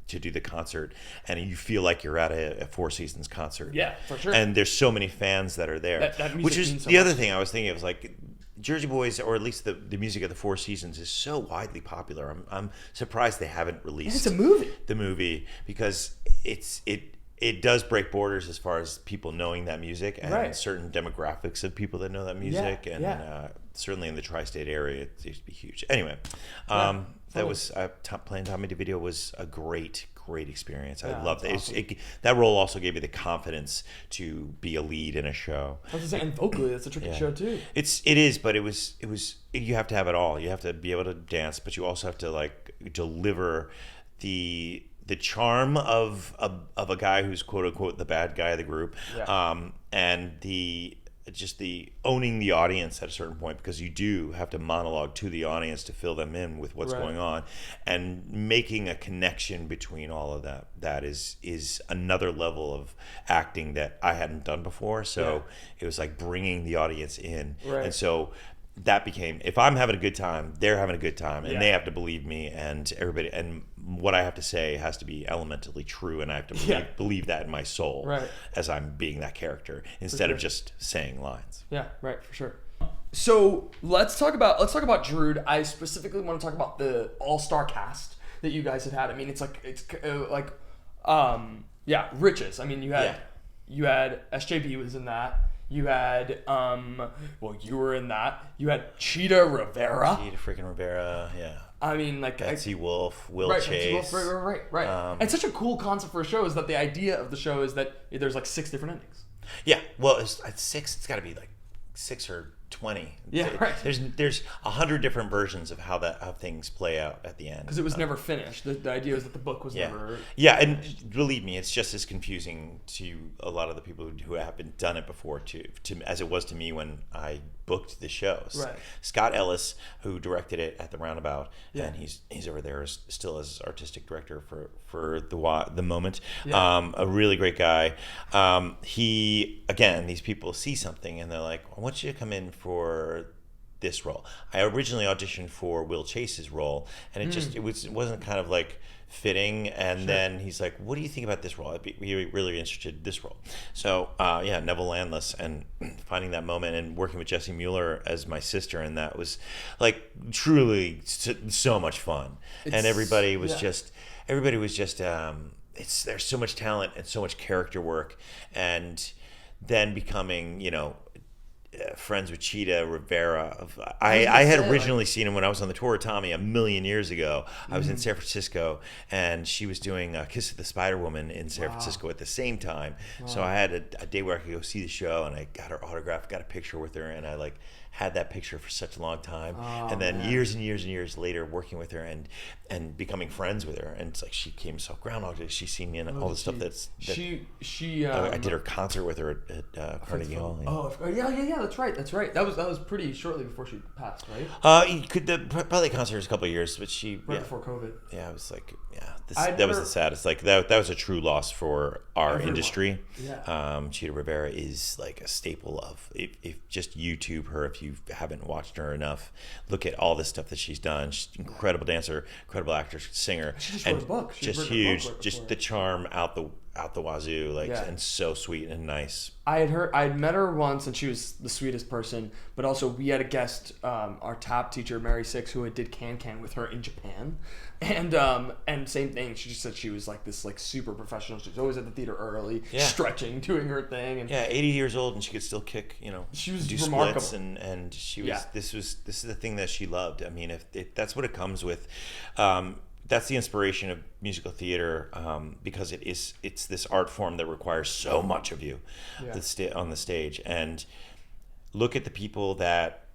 to do the concert, and you feel like you're at a Four Seasons concert. Yeah, for sure. And there's so many fans that are there. That music which is means so the other much. thing I was thinking. It was like Jersey Boys, or at least the music of the Four Seasons, is so widely popular. I'm surprised they haven't released It's a movie. The movie, because it does break borders as far as people knowing that music and certain demographics of people that know that music, and certainly in the tri-state area it used to be huge. Anyway, that was playing Tommy DeVito was a great experience. I loved it. Awesome. That role also gave me the confidence to be a lead in a show. I was saying, and vocally, that's a tricky show too. It is, but it was. You have to have it all. You have to be able to dance, but you also have to like deliver the charm of a guy who's quote unquote the bad guy of the group, and the owning the audience at a certain point, because you do have to monologue to the audience to fill them in with what's going on, and making a connection between all of that. That is another level of acting that I hadn't done before. So it was like bringing the audience in, and so that became, if I'm having a good time, they're having a good time, and they have to believe me, and everybody, and what I have to say has to be elementally true, and I have to believe that in my soul as I'm being that character instead of just saying lines. Yeah, right, for sure. So let's talk about Drood. I specifically want to talk about the all-star cast that you guys have had. I mean, it's riches. I mean, you had SJB was in that. You had, you were in that. You had Chita Rivera. Chita freaking Rivera, yeah. I mean, like Betsy Wolf, Will Chase. Right. And such a cool concept for a show is that the idea of the show is that there's like 6 different endings. Yeah, well, it's 6. It's got to be like 6 or 20. Yeah, right. There's 100 different versions of how things play out at the end. Because it was never finished. The idea is that the book was never. Yeah, and believe me, it's just as confusing to a lot of the people who haven't done it before to as it was to me when I booked the shows. Right. Scott Ellis, who directed it at the Roundabout, and he's over there still as artistic director for the moment. Yeah. A really great guy. These people see something and they're like, I want you to come in for this role. I originally auditioned for Will Chase's role, and it wasn't kind of like fitting, and then he's like, what do you think about this role? I'd be really interested in this role. So Neville Landless, and finding that moment and working with Jessie Mueller as my sister, and that was like truly so much fun. And everybody was just there's so much talent and so much character work, and then becoming friends with Chita Rivera. I had originally seen him when I was on the tour with Tommy a million years ago. I was in San Francisco, and she was doing Kiss of the Spider Woman in San Francisco at the same time. So I had a day where I could go see the show, and I got her autograph, got a picture with her, and I had that picture for such a long time. And then years and years and years later, working with her and becoming friends with her, and it's like she came to Groundhog Day. She's seen me in all the stuff I did her concert with her at Carnegie Hall. Yeah. That's right. That was pretty shortly before she passed, right? Probably the concert was a couple of years, but before COVID. Yeah, I was like, that was the saddest. Like that was a true loss for our industry. Yeah. Chita Rivera is like a staple of. If just YouTube her, if you haven't watched her enough, look at all the stuff that she's done. She's an incredible dancer, incredible actress, singer, She just wrote a book. Just huge. Just the charm out out the wazoo, like, and so sweet and nice. I'd met her once, and she was the sweetest person. But also, we had a guest, our tap teacher, Mary Six, who did Can with her in Japan, and same thing. She just said she was like this, like super professional. She was always at the theater early, stretching, doing her thing, and 80 years old, and she could still kick. She was do remarkable. Splits, and she was. This is the thing that she loved. I mean, if that's what it comes with. That's the inspiration of musical theater, because it's this art form that requires so much of you on the stage. And look at the people that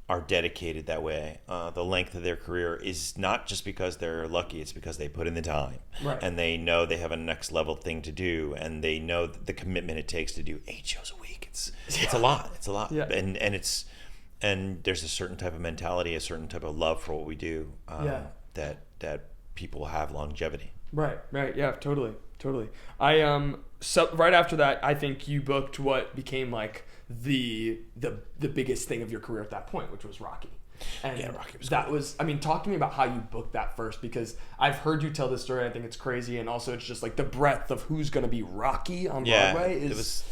are dedicated that way. The length of their career is not just because they're lucky, it's because they put in the time. Right. And they know they have a next level thing to do, and they know the commitment it takes to do 8 shows a week. It's a lot. It's a lot. Yeah. And there's a certain type of mentality, a certain type of love for what we do. That people have longevity. Right. Yeah, totally. So right after that, I think you booked what became like the biggest thing of your career at that point, which was Rocky. And Rocky was that cool. was, I mean, talk to me about how you booked that first, because I've heard you tell this story. I think it's crazy, and also it's just like the breadth of who's going to be Rocky on Broadway is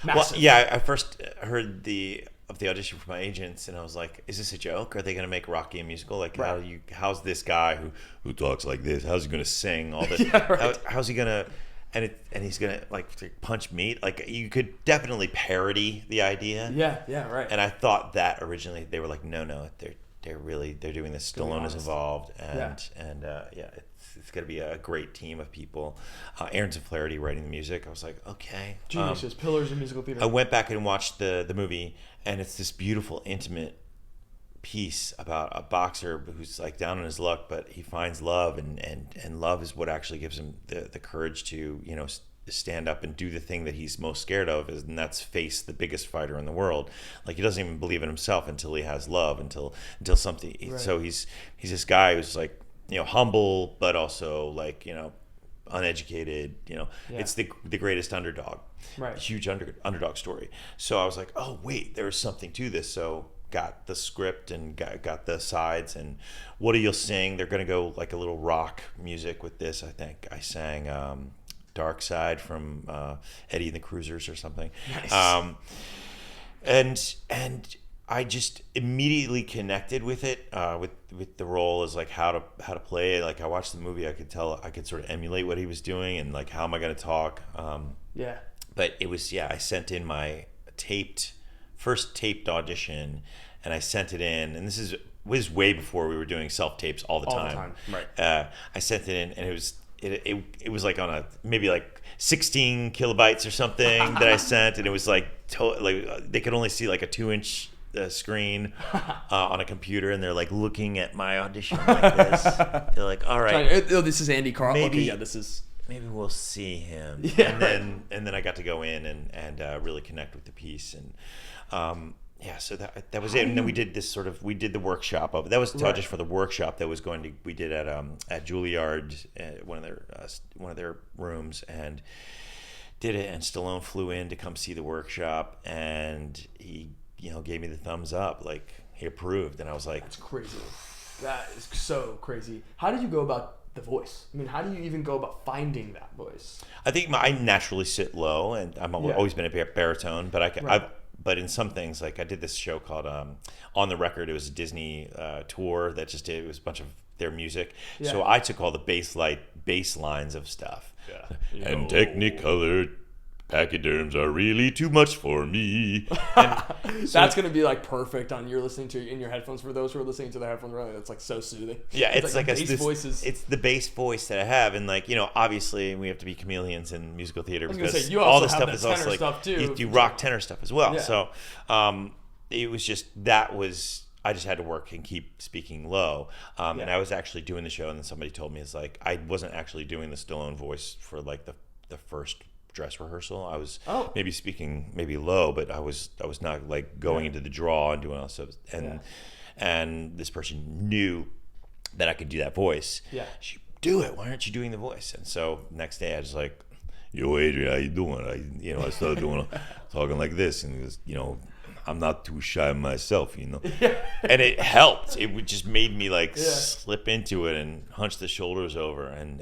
massive. Well, yeah, I first heard the audition from my agents, and I was like, is this a joke? Are they going to make Rocky a musical? Like, how's this guy who talks like this, how's he going to sing all this? How's he going to, and he's going to like punch meat? Like, you could definitely parody the idea. Yeah, right. And I thought that originally they were like, no, they're doing this. Stallone is involved, and it's going to be a great team of people. Aaron Flaherty writing the music. I was like, okay. Geniuses, pillars of musical theater. I went back and watched the movie, and it's this beautiful, intimate piece about a boxer who's like down on his luck, but he finds love, and love is what actually gives him the courage to, stand up and do the thing that he's most scared of, and that's face the biggest fighter in the world. Like, he doesn't even believe in himself until he has love, until something. Right. So he's this guy who's like, humble, but also like, uneducated. It's the greatest underdog, right? Huge underdog story. So I was like, oh wait, there's something to this. So got the script and got the sides, and what do you sing? They're gonna go like a little rock music with this. I think I sang Dark Side from Eddie and the Cruisers or something. Nice. And I just immediately connected with it, with the role as like how to play it. Like, I watched the movie, I could tell, I could sort of emulate what he was doing, and like, how am I going to talk? But it was, I sent in my first taped audition, and I sent it in, and this was way before we were doing self tapes all the time. Right. I sent it in, and it was like on a maybe like 16 kilobytes or something that I sent, and it was like they could only see like a 2-inch screen on a computer, and they're like looking at my audition like this. They're like, all right, this is Andy Karl. Maybe, okay, this is. Maybe we'll see him. Yeah, and then I got to go in and really connect with the piece, and so that was it. And then we did the workshop of it. That was just for the workshop that was we did at Juilliard, one of their rooms, and did it. And Stallone flew in to come see the workshop, and he gave me the thumbs up, like he approved, and I was like, that's crazy. That is so crazy. How did you go about the voice? I mean, how do you even go about finding that voice? I think I naturally sit low, and I've always been a baritone, but but in some things, like I did this show called On the Record. It was a Disney tour that it was a bunch of their music. Yeah. So I took all the bass lines of stuff. Yeah. And Technicolor pachyderms are really too much for me. That's gonna be like perfect on you're listening to in your headphones. For those who are listening to their headphones, really, that's like so soothing. Yeah, it's like bass voices. It's the bass voice that I have, and like obviously we have to be chameleons in musical theater because you all also the have stuff is tenor also like stuff too. You rock tenor stuff as well. Yeah. So it was just I just had to work and keep speaking low. And I was actually doing the show, and then somebody told me, it's like, I wasn't actually doing the Stallone voice for like the first dress rehearsal. I was maybe speaking maybe low, but I was not like going into the draw and doing all that stuff. And this person knew that I could do that voice. Yeah. She do it. Why aren't you doing the voice? And so next day I was like, yo, Adrian, how you doing? I started doing talking like this, and it was, I'm not too shy myself, and it helped. It just made me like slip into it and hunch the shoulders over, and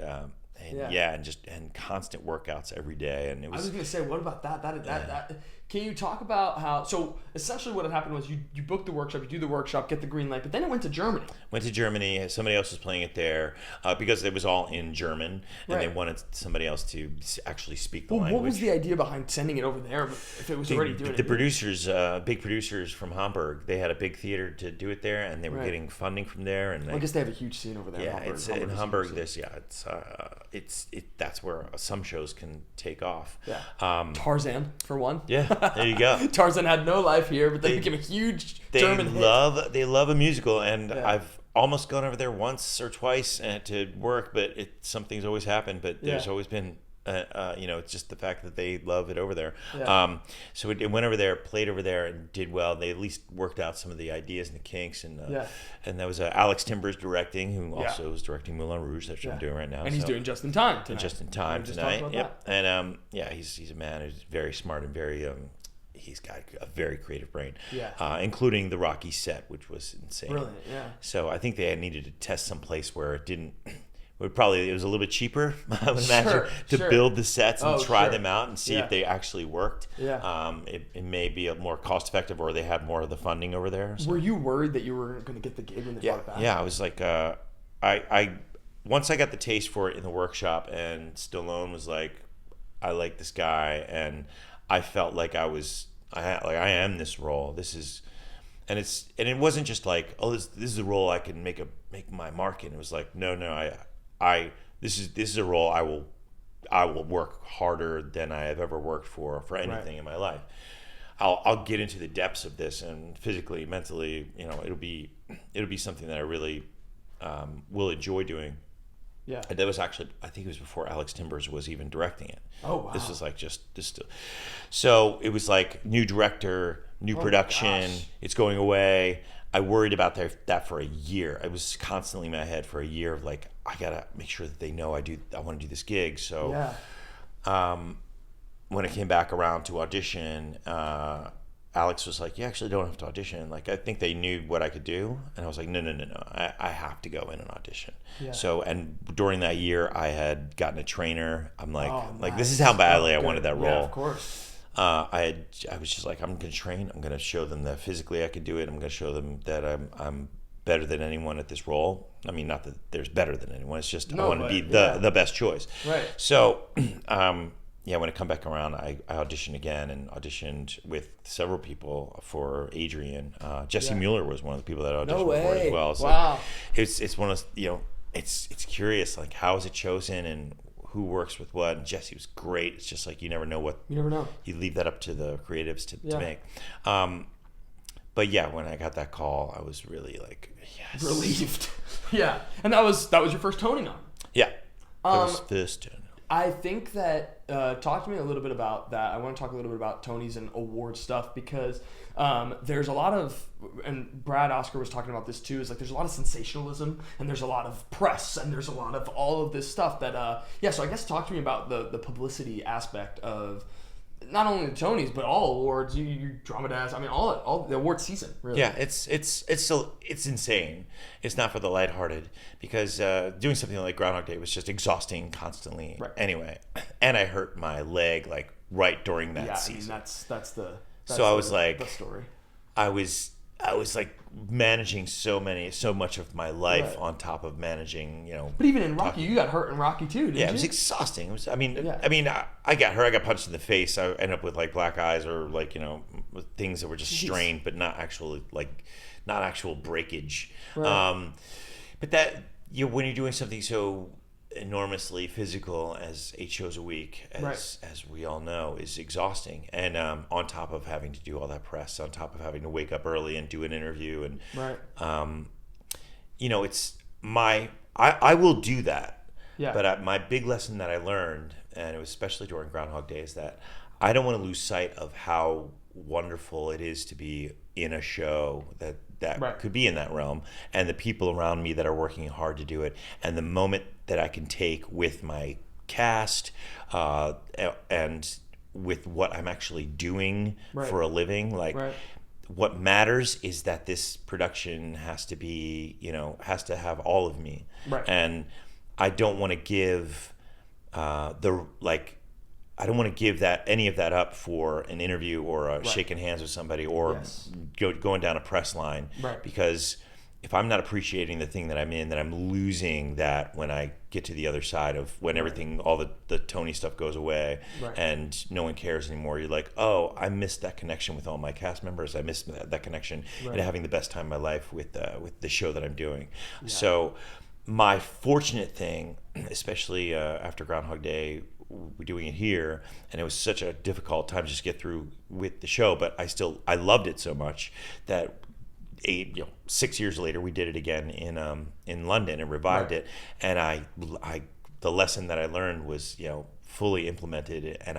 and and constant workouts every day. And it I was was going to say, what about that? Can you talk about how, so essentially what had happened was you booked the workshop, you do the workshop, get the green light, but then it went to Germany. Went to Germany. Somebody else was playing it there because it was all in German, and they wanted somebody else to actually speak the language. What was the idea behind sending it over there if it was already doing it? The producers, big producers from Hamburg, they had a big theater to do it there, and they were getting funding from there. And I guess they have a huge scene over there. Yeah, in Hamburg. That's where some shows can take off. Yeah. Tarzan for one. Yeah. There you go. Tarzan had no life here, but they became a huge German hit. They love a musical, and I've almost gone over there once or twice to work, but some things always happen. But there's always been, it's just the fact that they love it over there. Yeah. So it went over there, played over there, and did well. They at least worked out some of the ideas and the kinks, and that was Alex Timbers directing, who also is directing Moulin Rouge, that I'm doing right now. And he's doing Just in Time tonight. Just in Time tonight. Yep. And he's a man who's very smart and very he's got a very creative brain. Yeah. Including the Rocky set, which was insane. Brilliant. Yeah. So I think they needed to test some place where it didn't. It was a little bit cheaper, I would imagine, to build the sets and try them out and see if they actually worked. Yeah. It may be a more cost effective, or they had more of the funding over there. So. Were you worried that you were going to get the gig when they brought it back? Yeah, I was like, I once I got the taste for it in the workshop, and Stallone was like, I like this guy, and I felt like I am this role. This is. And it wasn't just like, oh, this is a role I can make my mark in. It was like, no, this is a role I will work harder than I have ever worked for anything in my life. I'll get into the depths of this, and physically, mentally, it'll be something that I really will enjoy doing. Yeah. And that was actually, I think it was before Alex Timbers was even directing it. Oh, wow. This was like so it was like new director, new production. Gosh. It's going away. I worried about that for a year. I was constantly in my head for a year of like, I gotta make sure that they know I want to do this gig. So, when it came back around to audition, Alex was like, you actually don't have to audition. Like, I think they knew what I could do. And I was like, no. I have to go in and audition. Yeah. So, and during that year, I had gotten a trainer. I'm like, this is how badly I wanted that role. Yeah, of course. I was just like, I'm going to train. I'm going to show them that physically I can do it. I'm going to show them that I'm better than anyone at this role. I mean, not that there's better than anyone. It's just I want to be the best choice. Right. So, when it come back around, I auditioned again and auditioned with several people for Adrian. Jesse Mueller was one of the people that I auditioned for as well. So wow. It's one of those, it's curious, like, how is it chosen and who works with what? And Jesse was great. It's just like you never know. You leave that up to the creatives to make. But yeah, when I got that call, I was really like, yes, relieved. Yeah, and that was your first Tony on. Yeah, that was first Tony. I think that talk to me a little bit about that. I want to talk a little bit about Tonys and award stuff because there's a lot of, and Brad Oscar was talking about this too, is like there's a lot of sensationalism and there's a lot of press and there's a lot of all of this stuff that so I guess talk to me about the publicity aspect of not only the Tonys but all awards. You dramatize. I mean all the award season. Really. Yeah, it's insane. It's not for the lighthearted because doing something like Groundhog Day was just exhausting constantly. Right. Anyway, and I hurt my leg like right during that season. I mean, that's the. So I was like, the story. I was like managing so much of my life on top of managing, But even in Rocky, you got hurt in Rocky too, didn't you? Yeah, it was exhausting. I got hurt. I got punched in the face. I ended up with like black eyes or like with things that were just strained, but not actual breakage. Right. But that when you're doing something so enormously physical as 8 shows a week, as we all know, is exhausting, and on top of having to do all that press, on top of having to wake up early and do an interview, and it's I will do that, but my big lesson that I learned, and it was especially during Groundhog Day, is that I don't want to lose sight of how wonderful it is to be in a show that could be in that realm, and the people around me that are working hard to do it, and the moment that I can take with my cast and with what I'm actually doing for a living. What matters is that this production has to be, has to have all of me. Right. And I don't want to give I don't want to give any of that up for an interview or shaking hands with somebody or going down a press line, because if I'm not appreciating the thing that I'm in, then I'm losing that when I get to the other side of when everything, all the Tony stuff goes away and no one cares anymore. You're like, oh, I missed that connection with all my cast members. I missed that connection and having the best time of my life with the show that I'm doing. Yeah. So my fortunate thing, especially after Groundhog Day, we're doing it here, and it was such a difficult time to just get through with the show, but I loved it so much that 6 years later we did it again in London and revived it, and I the lesson that I learned was fully implemented, and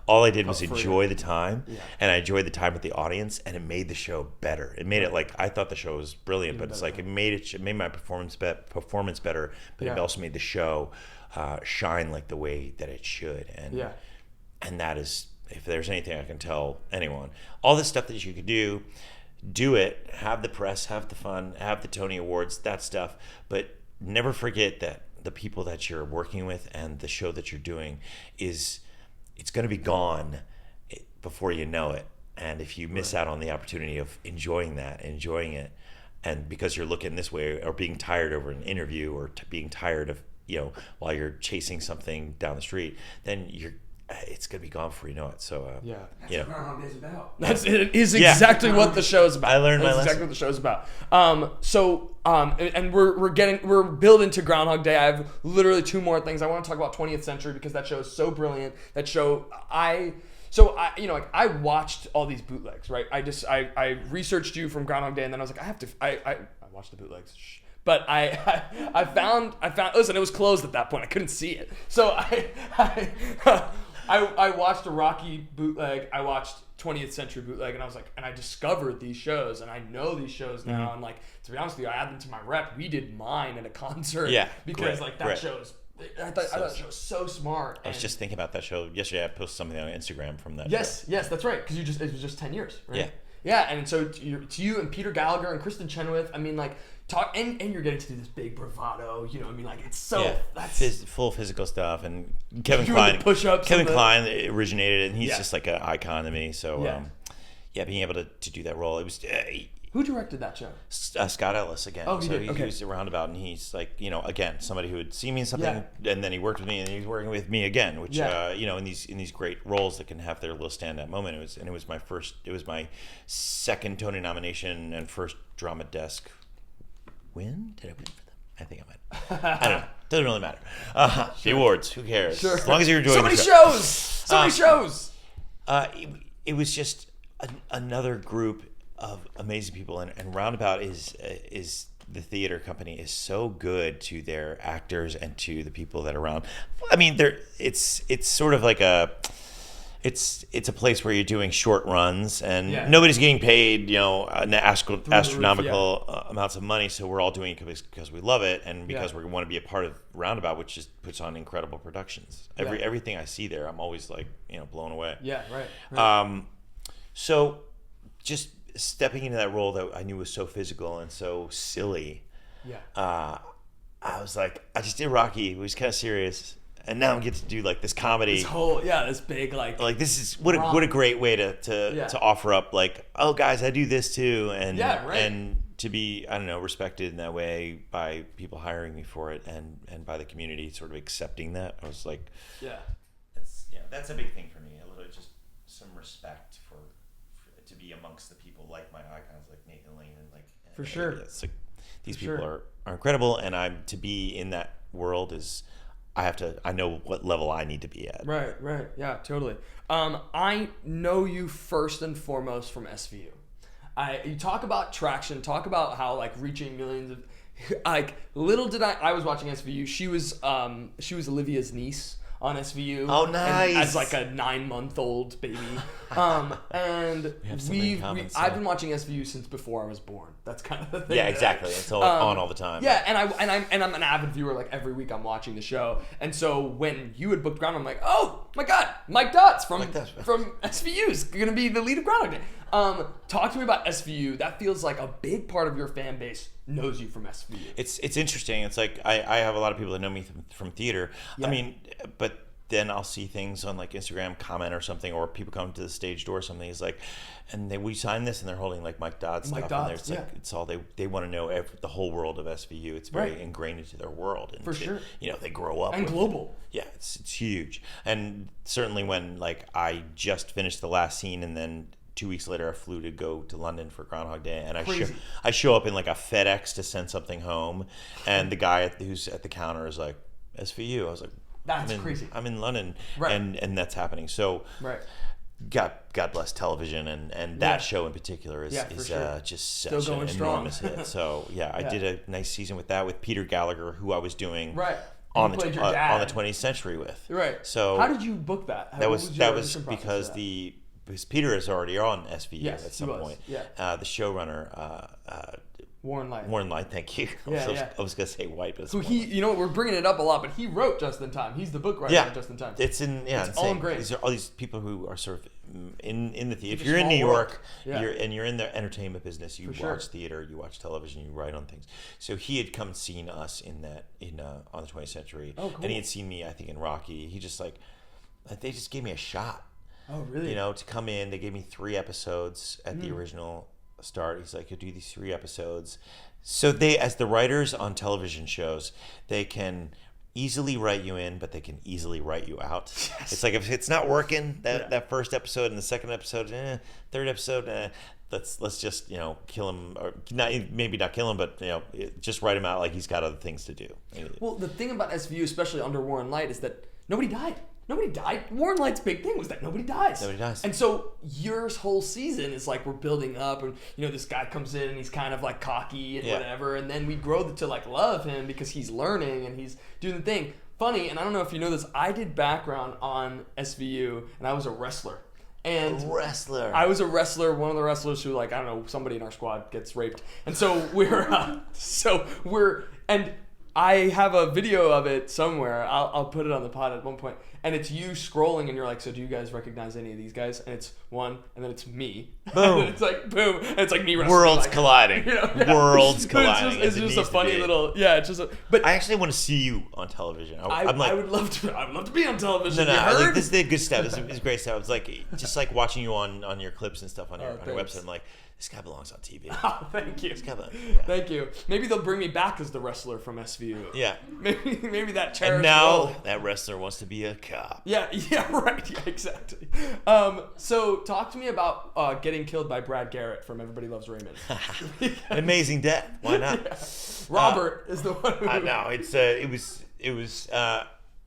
all I did was enjoy the time, and I enjoyed the time with the audience, and it made the show better. It made it like, I thought the show was brilliant, even but it's like it made my performance better, but it also made the show shine like the way that it should. And that is, if there's anything I can tell anyone, all this stuff that you could do it, have the press, have the fun, have the Tony Awards, that stuff, but never forget that the people that you're working with and the show that you're doing it's going to be gone before you know it. And if you miss out on the opportunity of enjoying it, and because you're looking this way or being tired over an interview or being tired of while you're chasing something down the street, then it's gonna be gone before you know it. So that's what Groundhog Day is about. It is exactly what the show's about. I learned my lesson. Exactly what the show's about. And we're building to Groundhog Day. I have literally two more things. I want to talk about 20th Century because that show is so brilliant. That show I watched all these bootlegs, right? I researched you from Groundhog Day, and then I was like, I watched the bootlegs. But I found listen, it was closed at that point. I couldn't see it. So I watched a Rocky bootleg. I watched 20th Century bootleg, and I was like, and I discovered these shows, and I know these shows now. And like, to be honest with you, I add them to my rep. We did mine at a concert. Yeah, because that show's. I thought that show was so smart. I was just thinking about that show yesterday. I posted something on Instagram from that. Yes, that's right. Because it was just 10 years, right? Yeah, and so to you and Peter Gallagher and Kristen Chenoweth, I mean, like, talk, and you're getting to do this big bravado, I mean, like, it's so that's full physical stuff, and Kevin Kline originated it, and he's just like an icon to me. So being able to do that role, it was. Who directed that show? Scott Ellis again. Oh, he did. He was a roundabout, and he's like, again, somebody who would see me in something, and then he worked with me, and he's working with me again, which in these great roles that can have their little standout moment. It was my second Tony nomination and first Drama Desk win. Did I win for them? I think I might. I don't know. Doesn't really matter. The awards, who cares? Sure. As long as you're enjoying the show. So many shows. It was just another group of amazing people, and Roundabout is the theater company is so good to their actors and to the people that are around. I mean, it's sort of like it's a place where you're doing short runs, and nobody's getting paid astronomical amounts of money, so we're all doing it because we love it, and because we want to be a part of Roundabout, which just puts on incredible productions. Everything I see there, I'm always like blown away. Right. So just stepping into that role that I knew was so physical and so silly, I was like, I just did Rocky. It was kind of serious, and now I'm getting to do like this comedy. This big like this is what a great way to offer up, like, oh guys, I do this too, and and to be, I don't know, respected in that way by people hiring me for it, and by the community sort of accepting that. I was like, that's a big thing for me. A little, just some respect for to be amongst the people like my icons, like Nathan Lane, and like for sure. It's like these people are incredible, and I'm to be in that world is I know what level I need to be at. Right. Yeah, totally. I know you first and foremost from SVU. You talk about traction, talk about how like reaching millions of, like, little did I was watching SVU. She was Olivia's niece on SVU. Oh, nice. As like a 9-month-old baby. And I've been watching SVU since before I was born. That's kind of the thing. Yeah, exactly. It's on all the time. Yeah, and I'm an avid viewer. Like every week I'm watching the show. And so when you had booked Groundhog, I'm like, oh my God, Mike Dotz from SVU is gonna be the lead of Groundhog Day. Talk to me about SVU. That feels like a big part of your fan base knows you from SVU. It's interesting. It's like I have a lot of people that know me from theater. Yeah. I mean, but then I'll see things on like Instagram comment or something, or people come to the stage door or something. It's like, and we signed this, and they're holding like Mike Dodd stuff, and there's like it's all they want to know the whole world of SVU. It's very ingrained into their world, and for sure. You know, they grow up and with global. Yeah, it's huge, and certainly when like I just finished the last scene, and then 2 weeks later I flew to go to London for Groundhog Day, and I show up in like a FedEx to send something home, and the guy who's at the counter is like, SVU. I was like, that's crazy. I'm in London, right. and that's happening. So, right. God bless television, and that show in particular is sure. just such an enormous hit. So I did a nice season with that with Peter Gallagher, who I was doing on the 20th Century with. Right. So how did you book that? That was because Peter is already on SVU at some point. Yeah. The showrunner. Warren Light, thank you. I was gonna say White, but so we're bringing it up a lot, but he wrote Just in Time. He's the book writer of Just in Time. It's all great. These are all these people who are sort of in the theater. If you're in New York, you're in the entertainment business, you watch theater, you watch television, you write on things. So he had come and seen us in On the 20th Century, and he had seen me, I think, in Rocky. He just they just gave me a shot. Oh, really? You know, to come in, they gave me 3 episodes at the original start. He's like, you'll do these 3 episodes. So they, as the writers on television shows, they can easily write you in, but they can easily write you out. Yes. It's like, if it's not working, that first episode and the second episode, third episode, let's just, kill him, or maybe not kill him, but just write him out like he's got other things to do. Well, the thing about SVU, especially under Warren Light, is that nobody died. Nobody died. Warren Light's big thing was that nobody dies. Nobody dies. And so your whole season is like, we're building up, and this guy comes in and he's kind of like cocky and whatever, and then we grow to like love him because he's learning and he's doing the thing. Funny, and I don't know if you know this, I did background on SVU, and I was a wrestler. And I was a wrestler, one of the wrestlers who, like, I don't know, somebody in our squad gets raped. And so and I have a video of it somewhere. I'll put it on the pod at one point. And it's you scrolling, and you're like, so do you guys recognize any of these guys? And it's one, and then it's me. Boom. And it's like, boom. And it's like me wrestling. Worlds colliding. Worlds colliding. It's just a funny little, but I actually want to see you on television. I would love to be on television. No, this is the good stuff. This is great stuff. It's like, just like watching you on your clips and stuff on your website. I'm like, this guy belongs on TV. Oh, thank you. Thank you. Maybe they'll bring me back as the wrestler from SVU. Yeah. Maybe that cherished And now role. that wrestler wants to be a cop. Yeah, right. Yeah, exactly. So talk to me about getting killed by Brad Garrett from Everybody Loves Raymond. Amazing death. Why not? Yeah. Robert is the one who... No, it was.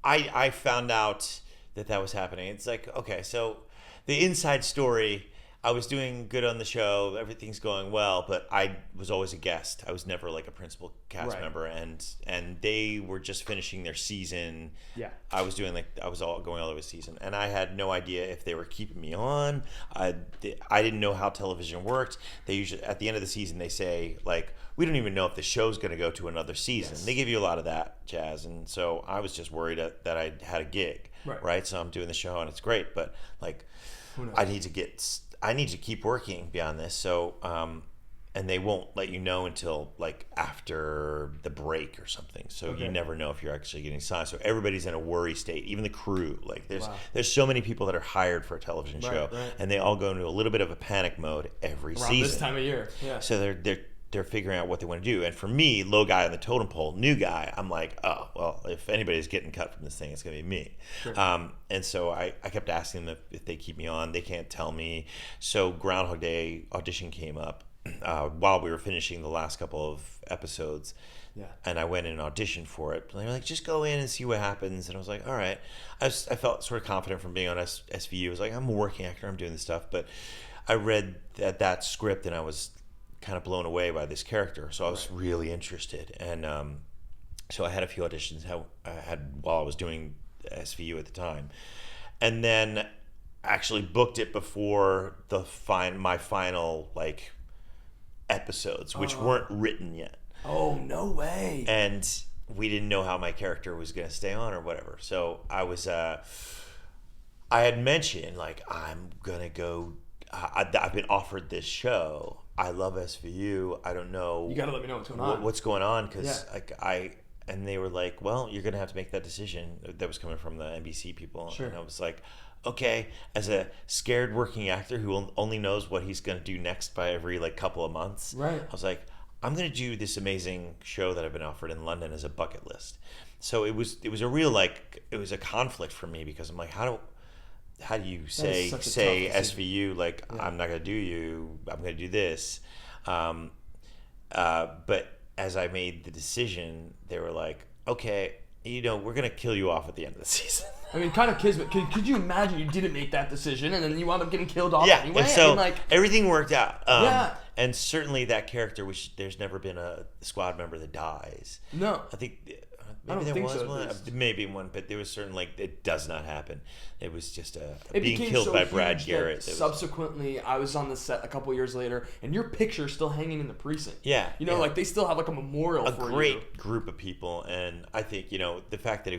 I found out that was happening. It's like, okay, so the inside story. I was doing good on the show. Everything's going well, but I was always a guest. I was never like a principal cast member, and they were just finishing their season. Yeah, I was going all the way season, and I had no idea if they were keeping me on. I didn't know how television worked. They usually at the end of the season they say like, we don't even know if the show's going to go to another season. Yes. They give you a lot of that jazz, and so I was just worried that I had a gig, right? So I'm doing the show, and it's great, but like, I need to keep working beyond this. So, and they won't let you know until like after the break or something. So you never know if you're actually getting signed. So everybody's in a worry state, even the crew. Like there's so many people that are hired for a television show, and they all go into a little bit of a panic mode every season. This time of year. Yeah. So they're figuring out what they want to do. And for me, low guy on the totem pole, new guy, I'm like, oh, well, if anybody's getting cut from this thing, it's going to be me. Sure. And so I kept asking them if they keep me on. They can't tell me. So Groundhog Day audition came up while we were finishing the last couple of episodes. Yeah. And I went in and auditioned for it. And they were like, just go in and see what happens. And I was like, all right. I felt sort of confident from being on SVU. I was like, I'm a working actor. I'm doing this stuff. But I read that script, and I was kind of blown away by this character, so I was really interested, and so I had a few auditions I had while I was doing SVU at the time, and then actually booked it before my final like episods, which weren't written yet. Oh, no way! And we didn't know how my character was going to stay on or whatever. So I was I had mentioned like I'm gonna go I've been offered this show. I love SVU. I don't know. You got to let me know what's going on. What's going on? Because and they were like, well, you're going to have to make that decision. That was coming from the NBC people. Sure. And I was like, okay, as a scared working actor who only knows what he's going to do next by every like couple of months. Right. I was like, I'm going to do this amazing show that I've been offered in London as a bucket list. So it was a real it was a conflict for me because I'm like, how do you say SVU, like, yeah. I'm not going to do you, I'm going to do this. But as I made the decision, they were like, okay, we're going to kill you off at the end of the season. I mean, kind of kismet. Could you imagine you didn't make that decision and then you wound up getting killed off anyway? And so I mean, everything worked out. Yeah. And certainly that character, which there's never been a squad member that dies. No. I think maybe there was one. Maybe one, but there was certainly it does not happen. It was just being became killed so by Brad huge Garrett. that subsequently, I was on the set a couple years later, and your picture's still hanging in the precinct. Yeah. Like they still have like a memorial for you. A great group of people, and I think the fact that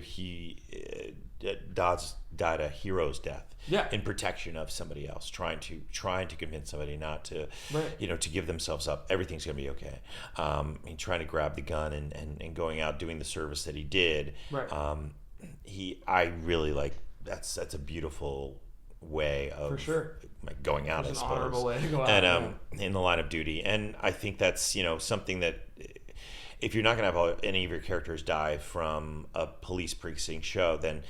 Dodds died a hero's death. Yeah. In protection of somebody else, trying to convince somebody not to, to give themselves up. Everything's going to be okay. Trying to grab the gun and going out doing the service that he did. Right. I really like that's a beautiful way of for sure going out. It's I an suppose. Honorable way to go out. And in the line of duty, and I think that's something that. If you're not going to have any of your characters die from a police precinct show, then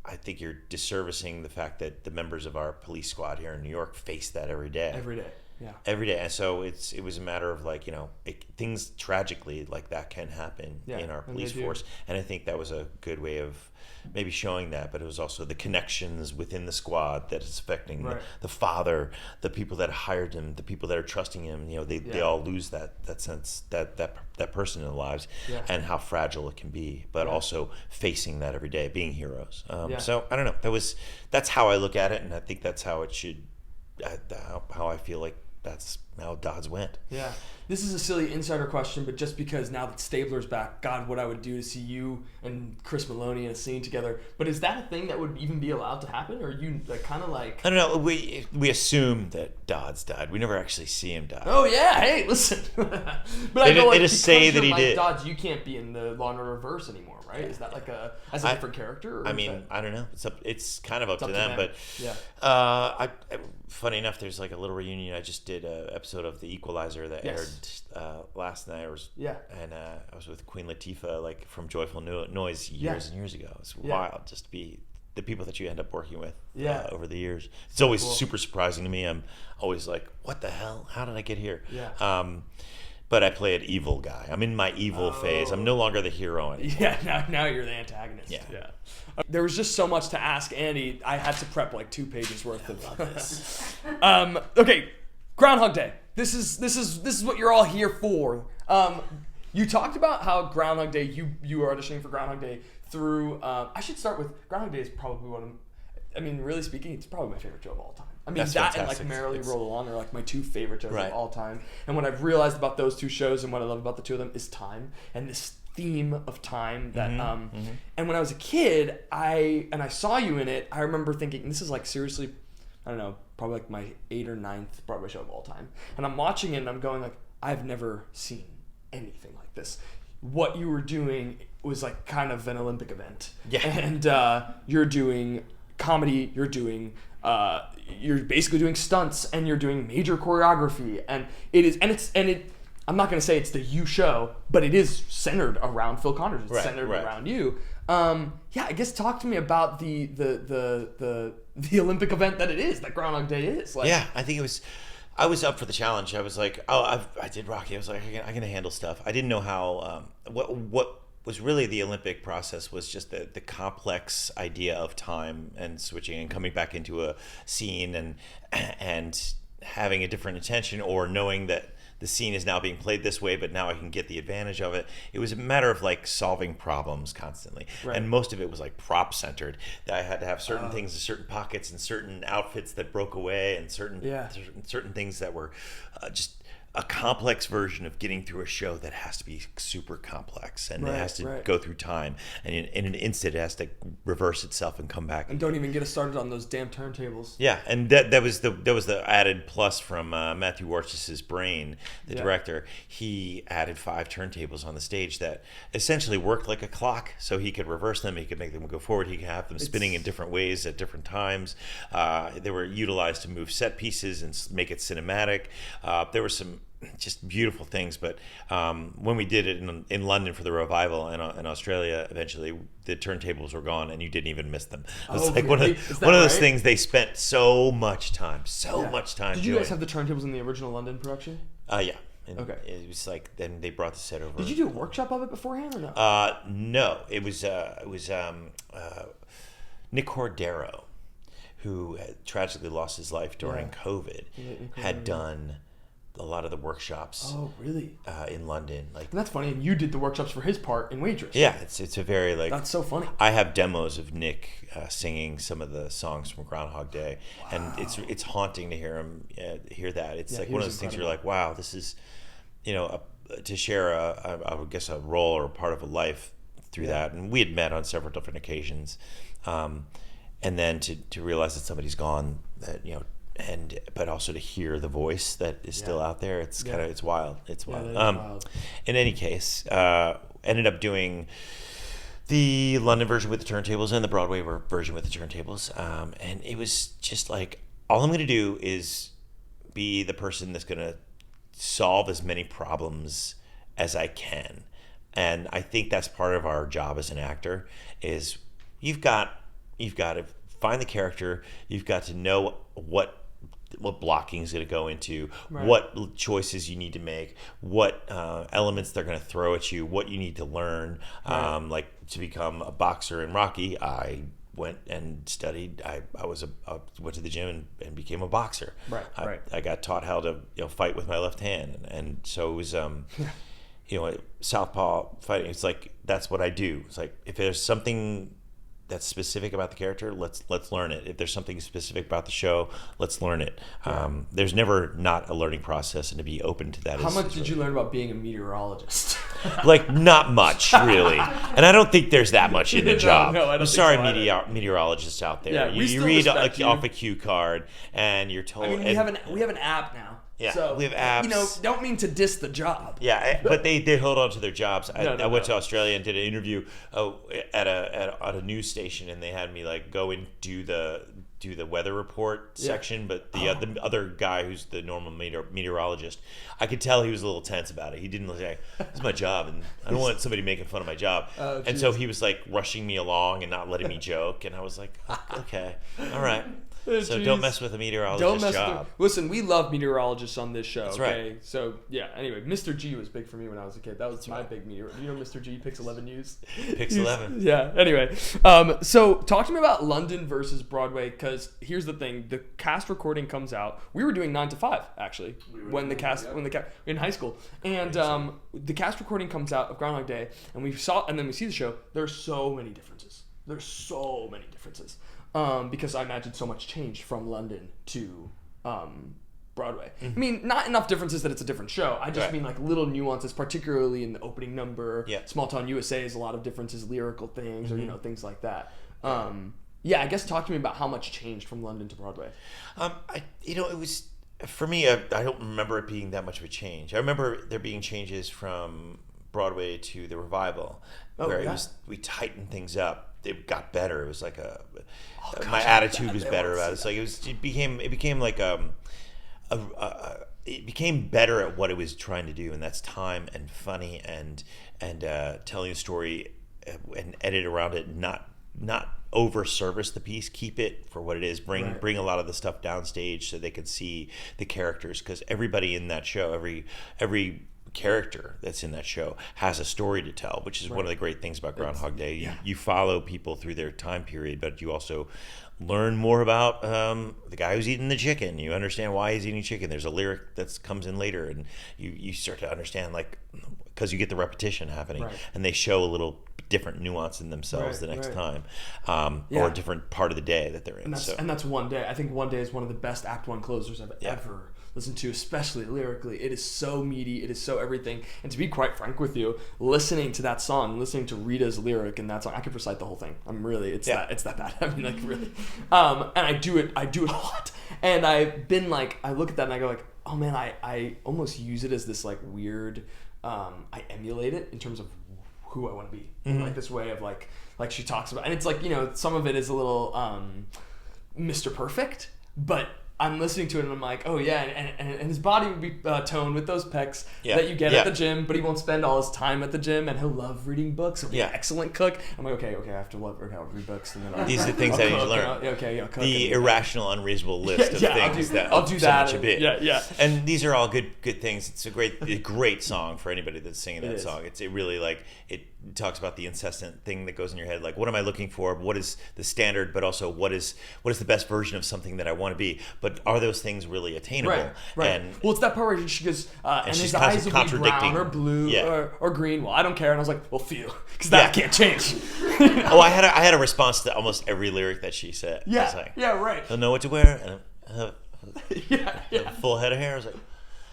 I think you're disservicing the fact that the members of our police squad here in New York face that every day. Every day, yeah. Every day, and so it was a matter of things tragically like that can happen in our police force, and I think that was a good way of maybe showing that, but it was also the connections within the squad that is affecting the father, the people that hired him, the people that are trusting him. They all lose that sense that person in their lives, and how fragile it can be. But also facing that every day, being heroes. So I don't know. That's how I look at it, and I think that's how it should. How I feel like that's how Dodds went. Yeah. This is a silly insider question, but just because now that Stabler's back, God, what I would do to see you and Chris Maloney in a scene together. But is that a thing that would even be allowed to happen? Or are you kind of like... I don't know. We assume that Dodds died. We never actually see him die. Oh, yeah. Hey, listen. But they just say that he did. Dodds, you can't be in the Law and Order Reverse anymore, right? Is that as a different character? Or I don't know. It's kind of up to them. But yeah. Funny enough, there's a little reunion. I just did an episode of The Equalizer that aired last night. And I was with Queen Latifah, from Joyful Noise years and years ago. It's wild just to be the people that you end up working with over the years. It's always super surprising to me. I'm always like, what the hell? How did I get here? Yeah. But I play an evil guy. I'm in my evil phase. I'm no longer the hero anymore. Yeah, now you're the antagonist. Yeah. There was just so much to ask Andy. I had to prep 2 pages worth of. I love this. Okay, Groundhog Day. This is what you're all here for. You talked about how Groundhog Day. You were auditioning for Groundhog Day through. I should start with Groundhog Day is probably really speaking, it's probably my favorite show of all time. I mean, That's that fantastic. and Merrily Roll Along are my 2 favorite shows Right. of all time. And what I've realized about those 2 shows and what I love about the 2 of them is time and this theme of time that and when I was a kid, I saw you in it, I remember thinking this is seriously, I don't know, probably my 8th or 9th Broadway show of all time. And I'm watching it and I'm going I've never seen anything like this. What you were doing was kind of an Olympic event. Yeah. And you're doing comedy, you're basically doing stunts and you're doing major choreography, and I'm not going to say it's the you show, but it is centered around Phil Connors. It's centered around you. I guess talk to me about the Olympic event that it is, that Groundhog Day is. I think I was up for the challenge. I was like, I did Rocky. I was like, I can handle stuff. I didn't know how, what was really the Olympic process was just the complex idea of time and switching and coming back into a scene and having a different intention, or knowing that the scene is now being played this way, but now I can get the advantage of it. It was a matter of solving problems constantly. Right. And most of it was prop centered. I had to have certain things in certain pockets and certain outfits that broke away and certain things that were just a complex version of getting through a show that has to be super complex, and it has to go through time, and in an instant it has to reverse itself and come back. And don't even get us started on those damn turntables. Yeah, and that was the added plus from Matthew Warchus's brain, the director. He added 5 turntables on the stage that essentially worked like a clock, so he could reverse them, he could make them go forward, he could have them spinning in different ways at different times. They were utilized to move set pieces and make it cinematic. There were some just beautiful things, but when we did it in London for the revival and in Australia, eventually the turntables were gone and you didn't even miss them. It's like one of those things they spent so much time Did you guys have the turntables in the original London production? Yeah. And okay. It was like then they brought the set over. Did you do a workshop of it beforehand or no? No. It was Nick Cordero, who had tragically lost his life during COVID, had done a lot of the workshops. Oh, really? In London, and that's funny. And you did the workshops for his part in Waitress. Yeah, it's a very That's so funny. I have demos of Nick singing some of the songs from Groundhog Day, and it's haunting to hear him hear that. It's like one of those things where you're like, wow, this is, to share I would guess a role or a part of a life through that. And we had met on several different occasions, and then to realize that somebody's gone, that but also to hear the voice that is still out there, it's kind of it's wild. Wild. In any case, ended up doing the London version with the turntables and the Broadway version with the turntables, and it was just like, all I'm going to do is be the person that's going to solve as many problems as I can. And I think that's part of our job as an actor, is you've got to find the character, you've got to know what blocking is going to go into, what choices you need to make, what elements they're going to throw at you, what you need to learn. Like to become a boxer in Rocky, I went and studied. I went to the gym and became a boxer. I got taught how to fight with my left hand, and so it was southpaw fighting. It's like, that's what I do. It's like, if there's something that's specific about the character, let's learn it. If there's something specific about the show, let's learn it. There's never not a learning process, and to be open to that. How much did you learn about being a meteorologist? Like, not much, really. And I I think there's that much in the job. No, I don't I'm sorry, meteorologists out there. Yeah, you read off a cue card, and you're told. I mean, we have an app now. Yeah, so, we have apps. Don't mean to diss the job. Yeah, but they hold on to their jobs. I went to Australia and did an interview at a news station, and they had me go and do the weather report section. But the other guy, who's the normal meteorologist, I could tell he was a little tense about it. He didn't say, "This is my job, and I don't want somebody making fun of my job." And so he was rushing me along and not letting me joke. And I was like, "Okay, all right." So don't mess with a meteorologist's job. Listen, we love meteorologists on this show. That's okay? right. So yeah. Anyway, Mr. G was big for me when I was a kid. That was my big meteorologist. You know Mr. G, Pix 11 News. Pix 11. Yeah. Anyway, so talk to me about London versus Broadway, because here's the thing: the cast recording comes out. We were doing 9 to 5 actually when the cast in high school, and the cast recording comes out of Groundhog Day, and we see the show. There's so many differences. Because I imagine so much changed from London to Broadway. I mean, not enough differences that it's a different show. I just mean little nuances, particularly in the opening number. Yeah. Small Town USA is a lot of differences, lyrical things, or things like that. I guess talk to me about how much changed from London to Broadway. It was, for me, I don't remember it being that much of a change. I remember there being changes from Broadway to the revival, where we tightened things up. It got better. It was like my attitude was better about it. It's it became better at what it was trying to do, and that's time and funny and telling a story and edit around it, not over service the piece, keep it for what it is, bring a lot of the stuff downstage so they could see the characters, because everybody in that show, every character that's in that show has a story to tell, which is one of the great things about Groundhog Day. You follow people through their time period, but you also learn more about the guy who's eating the chicken. You understand why he's eating chicken. There's a lyric that comes in later, and you start to understand, because you get the repetition happening, and they show little different nuance in themselves the next time, Yeah. or a different part of the day that they're in. And that's One Day. I think One Day is one of the best Act 1 closers I've ever listened to, especially lyrically. It is so meaty. It is so everything. And to be quite frank with you, listening to that song, listening to Rita's lyric in that song, I could recite the whole thing. It's that bad. I mean, like, really. And I do it a lot. And I've been like, I look at that and I go like, oh man, I almost use it as this like weird, I emulate it in terms of who I want to be. Like this way of like she talks about, and it's like, some of it is a little Mr. Perfect, but I'm listening to it and I'm like, oh yeah, and his body would be toned with those pecs that you get at the gym, but he won't spend all his time at the gym, and he'll love reading books. He'll be an excellent cook. I'm like, okay, I have to read books, and then these are things that you learn. Cook the irrational, unreasable list of things I'll do that. Should be. Yeah. And these are all good things. It's a great song for anybody that's singing that song. It really like it talks about the incessant thing that goes in your head, like what am I looking for? What is the standard? But also what is the best version of something that I want to be? But are those things really attainable? Right. And it's that part where she goes, and his she's eyes will be contradicting. brown or blue or green. Well, I don't care. And I was like, well, phew, because that can't change. I had a response to almost every lyric that she said. Yeah, I was like, right. Don't know what to wear, and a full head of hair. I was like,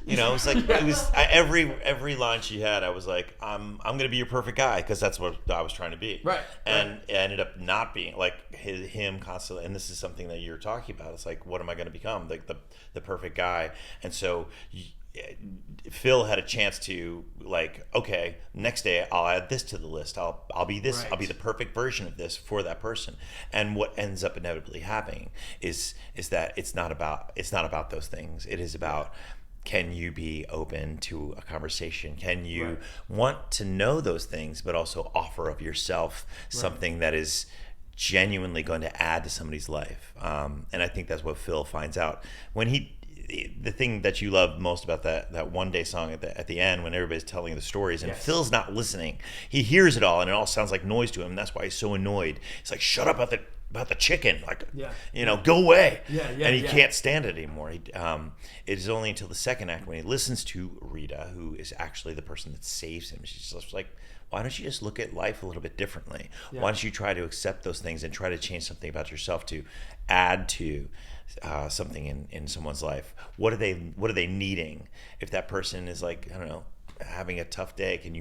it's like it was every line she had. I was like, I'm gonna be your perfect guy, because that's what I was trying to be. Right. And it ended up not being like him constantly. And this is something that you're talking about. It's like, what am I gonna become? Like the perfect guy. And so Phil had a chance to like, okay, next day I'll add this to the list. I'll be this. Right. I'll be the perfect version of this for that person. And what ends up inevitably happening is that it's not about those things. It is about, can you be open to a conversation? Can you want to know those things, but also offer of yourself something that is genuinely going to add to somebody's life? And I think that's what Phil finds out when the thing that you love most about that One Day song at the end, when everybody's telling the stories and Phil's not listening. He hears it all and it all sounds like noise to him. And that's why he's so annoyed. He's like, shut up about the chicken, like, go away. And he can't stand it anymore. It is only until the second act when he listens to Rita, who is actually the person that saves him. She's just like, why don't you just look at life a little bit differently? Why don't you try to accept those things and try to change something about yourself to add to something in someone's life? What are they needing? If that person is like, I don't know, having a tough day, can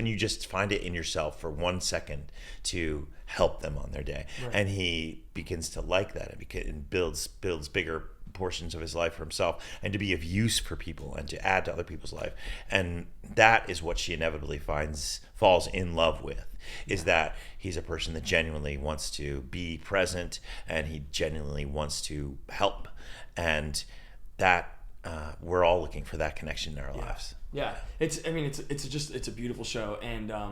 you just find it in yourself for 1 second to help them on their day? And he begins to like that and builds bigger portions of his life for himself, and to be of use for people and to add to other people's life. And that is what she inevitably falls in love with, is that he's a person that genuinely wants to be present, and he genuinely wants to help, and that we're all looking for that connection in our lives. Yeah, it's a beautiful show, and I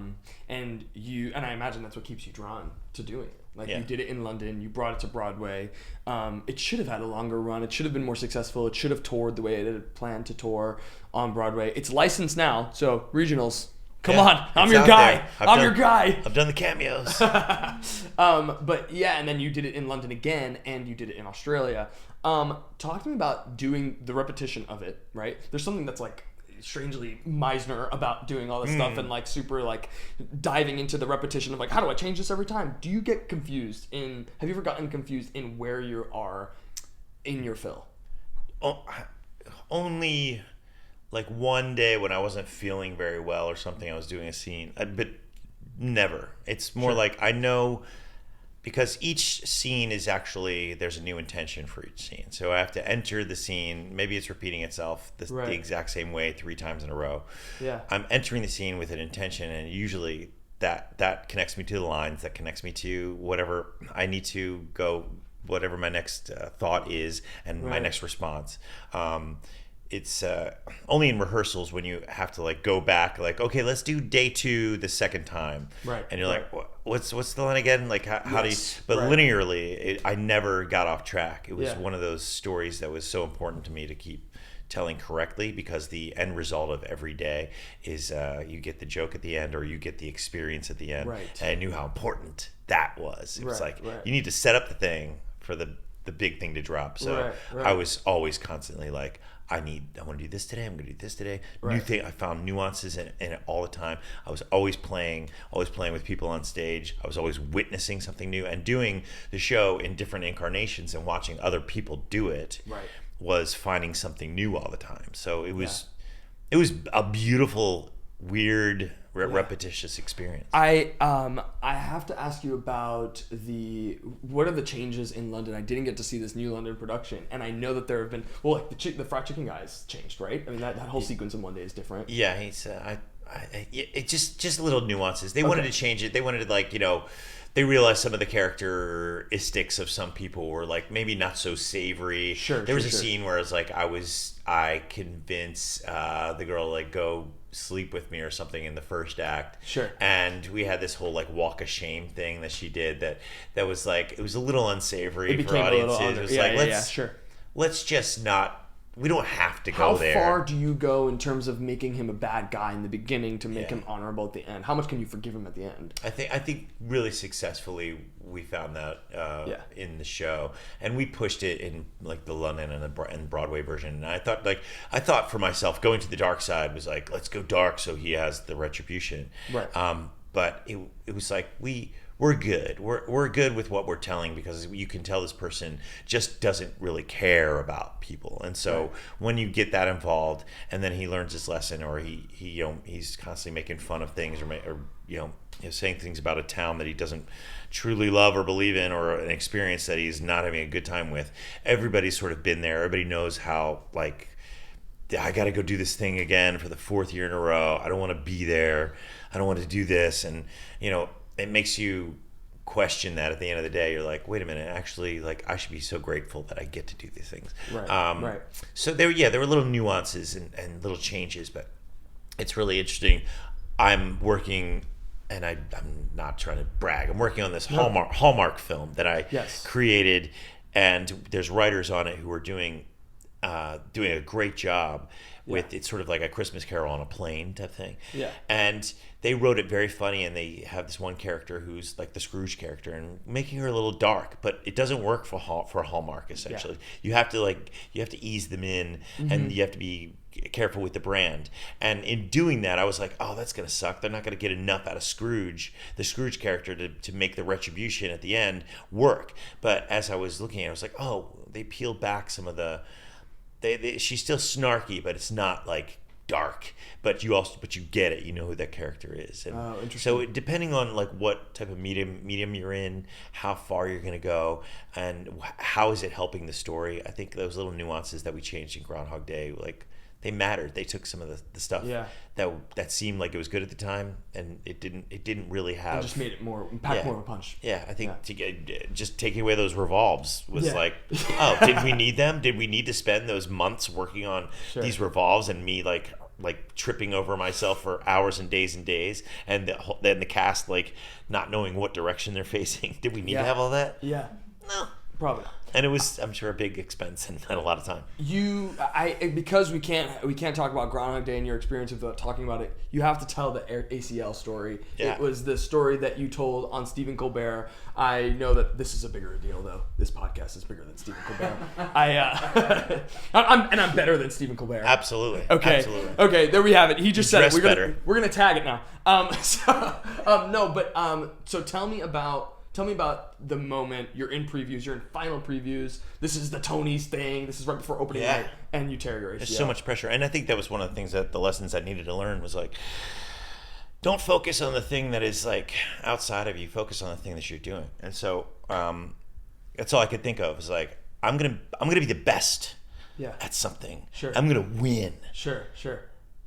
imagine that's what keeps you drawn to doing it. Like, you did it in London, you brought it to Broadway. It should have had a longer run. It should have been more successful. It should have toured the way it had planned to tour on Broadway. It's licensed now, so regionals. Come on, I'm your guy. Your guy. I've done the cameos. But yeah, and then you did it in London again, and you did it in Australia. Talk to me about doing the repetition of it, right? There's something that's like strangely Meisner about doing all this stuff and like super like diving into the repetition of like, how do I change this every time? Do you get confused have you ever gotten confused in where you are in your fill? Only like one day when I wasn't feeling very well or something, I was doing a scene, but never. It's more like I know, because each scene is actually, there's a new intention for each scene. So I have to enter the scene. Maybe it's repeating itself the exact same way 3 times in a row. Yeah. I'm entering the scene with an intention, and usually that connects me to the lines, that connects me to whatever I need to go, whatever my next thought is, and my next response. It's only in rehearsals when you have to like go back, like, okay, let's do day 2 the second time, and you're like, what's the line again? Like, how do you? But linearly, I never got off track. It was one of those stories that was so important to me to keep telling correctly, because the end result of every day is you get the joke at the end, or you get the experience at the end. And I knew how important that was. It was like, you need to set up the thing for the the big thing to drop. So Right. I was always constantly like, I want to do this today. I'm going to do this today. New thing. I found nuances in it all the time. I was always playing with people on stage. I was always witnessing something new and doing the show in different incarnations and watching other people do it. Right. Was finding something new all the time. So it was a beautiful, weird, repetitious experience. I have to ask you about what are the changes in London? I didn't get to see this new London production, and I know that there have been like the fried chicken guys changed, right? I mean that whole sequence in One Day is different. Yeah, he's it just little nuances. They wanted to change it. They wanted to they realized some of the characteristics of some people were like maybe not so savory. There was a scene where it's like I convince the girl to like go sleep with me or something in the first act. And we had this whole like walk of shame thing that she did that was like, it was a little unsavory for audiences. It was let's just not. We don't have to go there. How far do you go in terms of making him a bad guy in the beginning to make him honorable at the end? How much can you forgive him at the end? I think really successfully we found that in the show, and we pushed it in like the London and Broadway version. And I thought for myself, going to the dark side was like, let's go dark so he has the retribution. Right. But it was like we're good. We're good with what we're telling because you can tell this person just doesn't really care about people. And so when you get that involved, and then he learns his lesson, or he's constantly making fun of things, or saying things about a town that he doesn't truly love or believe in, or an experience that he's not having a good time with. Everybody's sort of been there. Everybody knows how like, I got to go do this thing again for the 4th year in a row. I don't want to be there. I don't want to do this. And it makes you question that at the end of the day. You're like, wait a minute, actually, like I should be so grateful that I get to do these things. Right. So there were little nuances and little changes, but it's really interesting. I'm working, and I'm not trying to brag. I'm working on this Hallmark film that I created, and there's writers on it who are doing a great job with it's sort of like a Christmas Carol on a plane type thing. And they wrote it very funny, and they have this one character who's like the Scrooge character, and making her a little dark, but it doesn't work for Hallmark. Essentially, you have to ease them in, and you have to be careful with the brand. And in doing that, I was like, oh, that's gonna suck. They're not gonna get enough out of Scrooge, the Scrooge character, to make the retribution at the end work. But as I was looking at it, I was like, oh, they peeled back some of the. She's still snarky, but it's not like dark. But you get it. You know who that character is. And interesting. So depending on like what type of medium you're in, how far you're going to go, and how is it helping the story, I think those little nuances that we changed in Groundhog Day, like they mattered. They took some of the stuff that seemed like it was good at the time, and it didn't really have. It just made it more pack more of a punch. Yeah, I think to get just taking away those revolves was like, oh, did we need them? Did we need to spend those months working on these revolves, and me like tripping over myself for hours and days, and then the cast like not knowing what direction they're facing? Did we need to have all that? Yeah. No. Probably. And it was, I'm sure, a big expense and a lot of time. Because we can't talk about Groundhog Day and your experience without talking about it. You have to tell the ACL story. Yeah. It was the story that you told on Stephen Colbert. I know that this is a bigger deal, though. This podcast is bigger than Stephen Colbert. I'm better than Stephen Colbert. Absolutely. Okay. Absolutely. Okay. There we have it. He just said it. We're gonna tag it now. So tell me about the moment you're in previews, you're in final previews. This is the Tonys thing. This is right before opening night, and you tear your ACL. There's so much pressure, and I think that was one of the things the lessons I needed to learn was like, don't focus on the thing that is like outside of you. Focus on the thing that you're doing. And so that's all I could think of. Was like, I'm gonna be the best at something. Sure. I'm gonna win. Sure.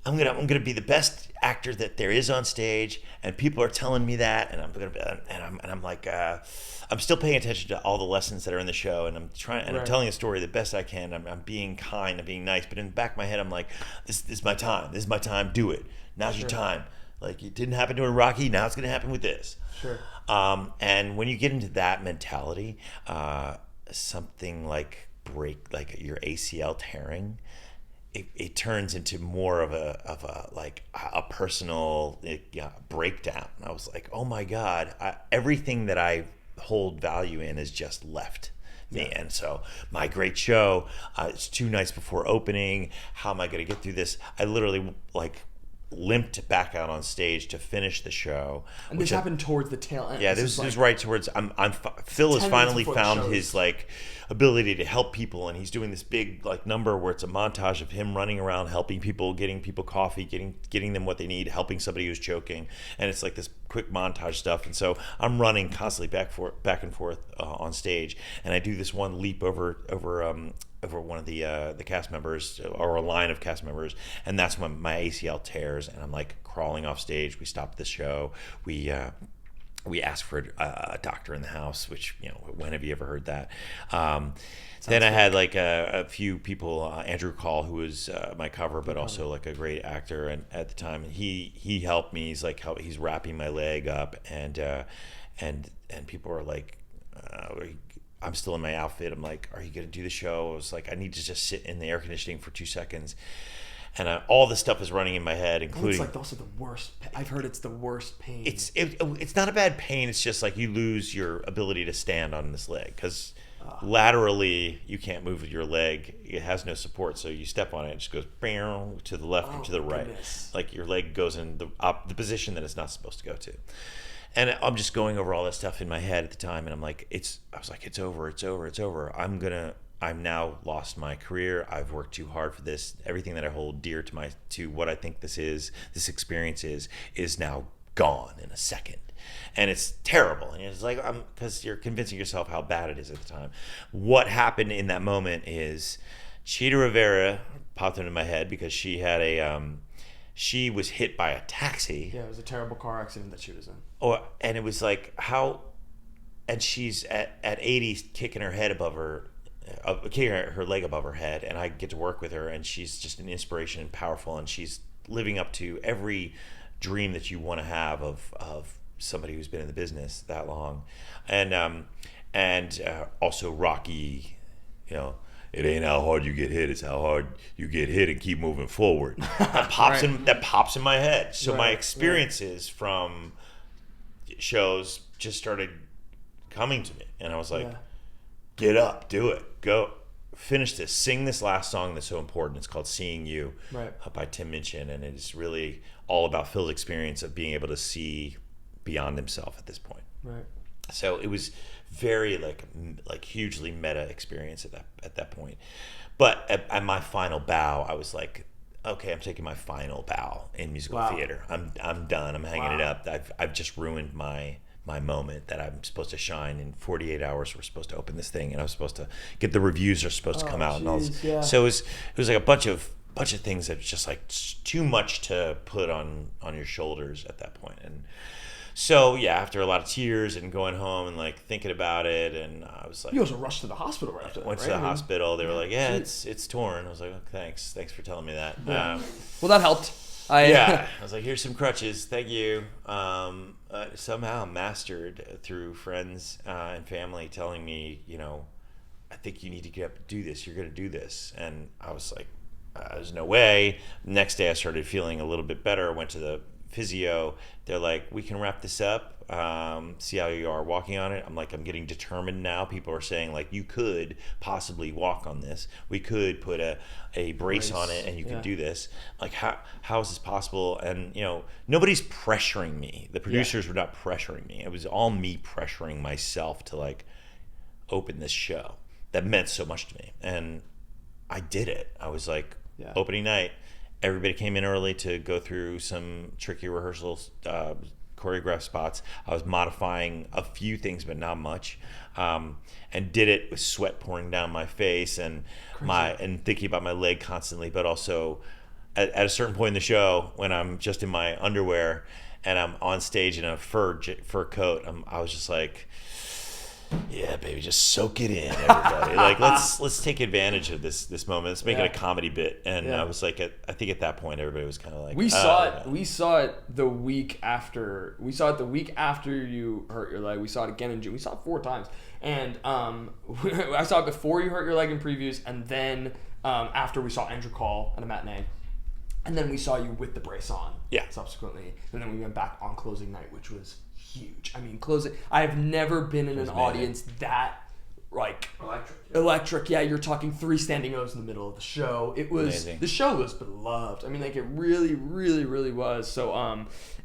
I'm gonna be the best actor that there is on stage, and people are telling me that, and I'm like, I'm still paying attention to all the lessons that are in the show, and I'm telling the story the best I can. I'm being kind, I'm being nice, but in the back of my head, I'm like, this is my time. This is my time. Do it. Now's your time. Like it didn't happen to Rocky, now it's gonna happen with this. Sure. And when you get into that mentality, something like your ACL tearing. It turns into more of a personal breakdown. I was like, oh my God, everything that I hold value in is just left me. And so my great show, it's 2 nights before opening. How am I going to get through this? I literally limped back out on stage to finish the show. And this happened towards the tail end. Yeah, this was right towards. Phil has finally found his ability to help people, and he's doing this big number where it's a montage of him running around helping people, getting people coffee, getting them what they need, helping somebody who's choking, and it's like this quick montage stuff. And so I'm running constantly back and forth on stage, and I do this one leap over one of the cast members, or a line of cast members, and that's when my ACL tears, and I'm crawling off stage. We stopped the show. We asked for a doctor in the house, which, when have you ever heard that? Then I had a few people, Andrew Karl, who was my cover, but also a great actor at the time, and he helped me. He's wrapping my leg up, and people are like, I'm still in my outfit. I'm like, are you going to do the show? I was like, I need to just sit in the air conditioning for 2 seconds. And all this stuff is running in my head, including... It's also the worst. I've heard it's the worst pain. It's not a bad pain. It's just you lose your ability to stand on this leg. Because laterally, you can't move your leg. It has no support. So you step on it, it just goes to the left and to the right. Goodness. Your leg goes in the position that it's not supposed to go to. And I'm just going over all that stuff in my head at the time. And I'm like, it's over. I've now lost my career. I've worked too hard for this. Everything that I hold dear to what I think this experience is now gone in a second. And it's terrible. And it's because you're convincing yourself how bad it is at the time. What happened in that moment is Chita Rivera popped into my head because she had she was hit by a taxi. Yeah, it was a terrible car accident that she was in. And it was and she's at 80 kicking her head above her, kicking her leg above her head, and I get to work with her, and she's just an inspiration and powerful, and she's living up to every dream that you want to have of somebody who's been in the business that long, and also Rocky, it ain't how hard you get hit, it's how hard you get hit and keep moving forward. That pops in my head. So my experiences from shows just started coming to me, and I was like, get up, do it, go, finish this, sing this last song that's so important. It's called Seeing You, by Tim Minchin, and it's really all about Phil's experience of being able to see beyond himself at this point. Right. So it was very hugely meta experience at that point. But at my final bow, I was like, okay, I'm taking my final bow in musical theater. I'm done. I'm hanging it up. I've just ruined my moment that I'm supposed to shine. In 48 hours we're supposed to open this thing, and I was supposed to get the reviews are supposed to come out, and all this. Yeah. So it was like a bunch of things that was just too much to put on your shoulders at that point. And so after a lot of tears and going home and thinking about it, and I was like, you also rushed to the hospital right after that. Went to the hospital. They were like, it's torn. I was like, oh, thanks for telling me that. Yeah. Well, that helped. I was like, here's some crutches, thank you. Somehow mastered through friends and family telling me, I think you need to get up and do this. You're going to do this. And I was like, there's no way. Next day I started feeling a little bit better. I went to the physio. They're like, we can wrap this up. See how you are walking on it. I'm like, I'm getting determined now. People are saying you could possibly walk on this. We could put a brace on it, and you could do this. How is this possible? And nobody's pressuring me. The producers were not pressuring me. It was all me pressuring myself to open this show that meant so much to me. And I did it. I was opening night. Everybody came in early to go through some tricky rehearsals, choreographed spots. I was modifying a few things, but not much, and did it with sweat pouring down my face and thinking about my leg constantly. But also, at a certain point in the show, when I'm just in my underwear and I'm on stage in a fur coat, I was just like, yeah, baby, just soak it in, everybody. Let's take advantage of this moment. Let's make it a comedy bit. And I was like, I think at that point, everybody was kind of like, we saw it the week after. We saw it the week after you hurt your leg. We saw it again in June. We saw it 4 times. And I saw it before you hurt your leg in previews, and then after we saw Andrew Karl at a matinee. And then we saw you with the brace on subsequently. And then we went back on closing night, which was huge. I mean, I have never been in an audience that like Electric. Yeah, you're talking 3 standing O's in the middle of the show. It was Amazing. The show was beloved. I mean, like it really, really, really was. So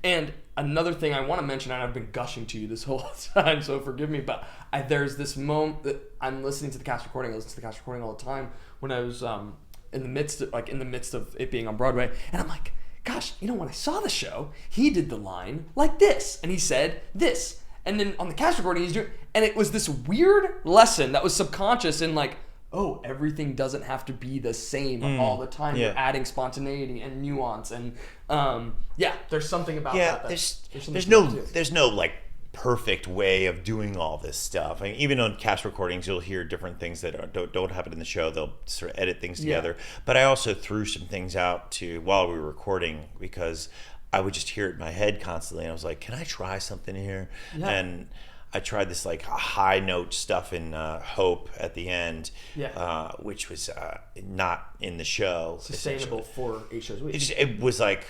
and another thing I want to mention, and I've been gushing to you this whole time, so forgive me, but there's this moment that I'm listening to the cast recording. I listen to the cast recording all the time when I was in the midst of it being on Broadway, and I'm like, gosh, when I saw the show, he did the line like this, and he said this. And then on the cast recording, he's doing, and it was this weird lesson that was subconscious in like, oh, everything doesn't have to be the same all the time. Yeah. You're adding spontaneity and nuance, and there's something about that. There's no like perfect way of doing all this stuff. I mean, even on cast recordings, you'll hear different things that don't happen in the show. They'll sort of edit things together. But I also threw some things out while we were recording because I would just hear it in my head constantly, and I was like, "Can I try something here?" Yeah. And I tried this like high note stuff in Hope at the end, which was not in the show. Sustainable for 8 shows a week. It was like,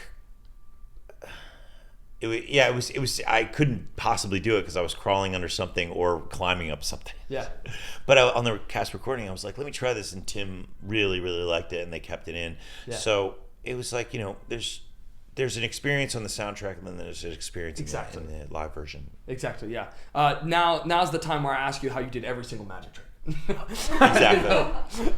it was. I couldn't possibly do it because I was crawling under something or climbing up something. Yeah. But on the cast recording, I was like, "Let me try this," and Tim really, really liked it, and they kept it in. Yeah. So it was like, there's an experience on the soundtrack, and then there's an experience in the live version. Exactly, yeah. Now's the time where I ask you how you did every single magic trick. Exactly.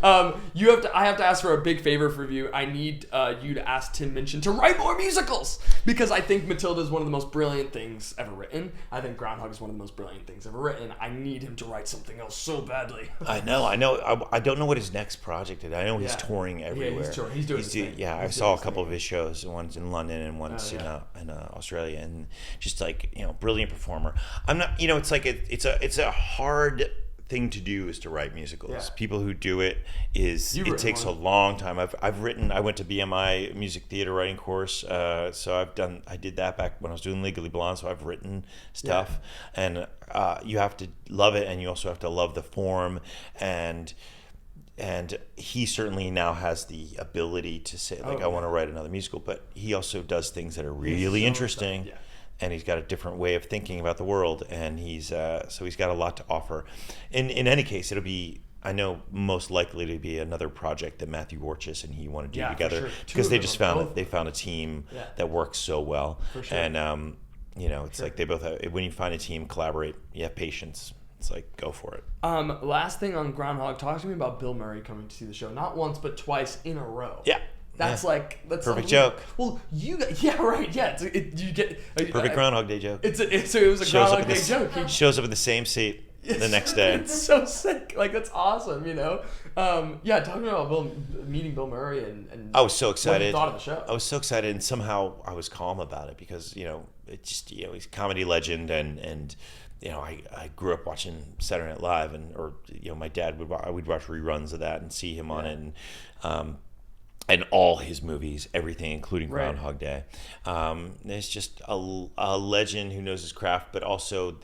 I have to ask for a big favor for you. I need you to ask Tim Minchin to write more musicals, because I think Matilda is one of the most brilliant things ever written. I think Groundhog is one of the most brilliant things ever written. I need him to write something else so badly. I know. I don't know what his next project is. I know he's touring everywhere. Yeah, he's touring. He's doing his thing. Yeah, I saw a couple of his shows. One's in London and one's in Australia, and just like brilliant performer. I'm not. It's like it's a hard thing to do is to write musicals. Yeah. People who do it takes a long time. I went to BMI music theater writing course, so I did that back when I was doing Legally Blonde, so I've written stuff, and you have to love it, and you also have to love the form, and he certainly now has the ability to say I want to write another musical, but he also does things that are really interesting. Yeah. And he's got a different way of thinking about the world, and he's got a lot to offer. In any case, it'll be, I know, most likely to be another project that Matthew Warchus and he want to do together, because they just found a team that works so well. For sure. And it's like they both have, when you find a team, collaborate, you have patience. It's like, go for it. Last thing on Groundhog, talk to me about Bill Murray coming to see the show, not once but twice in a row. Yeah. That's perfect joke. Well, you get perfect Groundhog Day joke. It was a Groundhog Day joke. He shows up in the same seat the next day. It's so sick. Like, that's awesome. Talking about meeting Bill Murray and I was so excited. What you thought of the show? I was so excited, and somehow I was calm about it because it just he's a comedy legend, and I grew up watching Saturday Night Live, or my dad would watch reruns of that and see him on it, and all his movies, everything, including Groundhog Day. There's just a legend who knows his craft, but also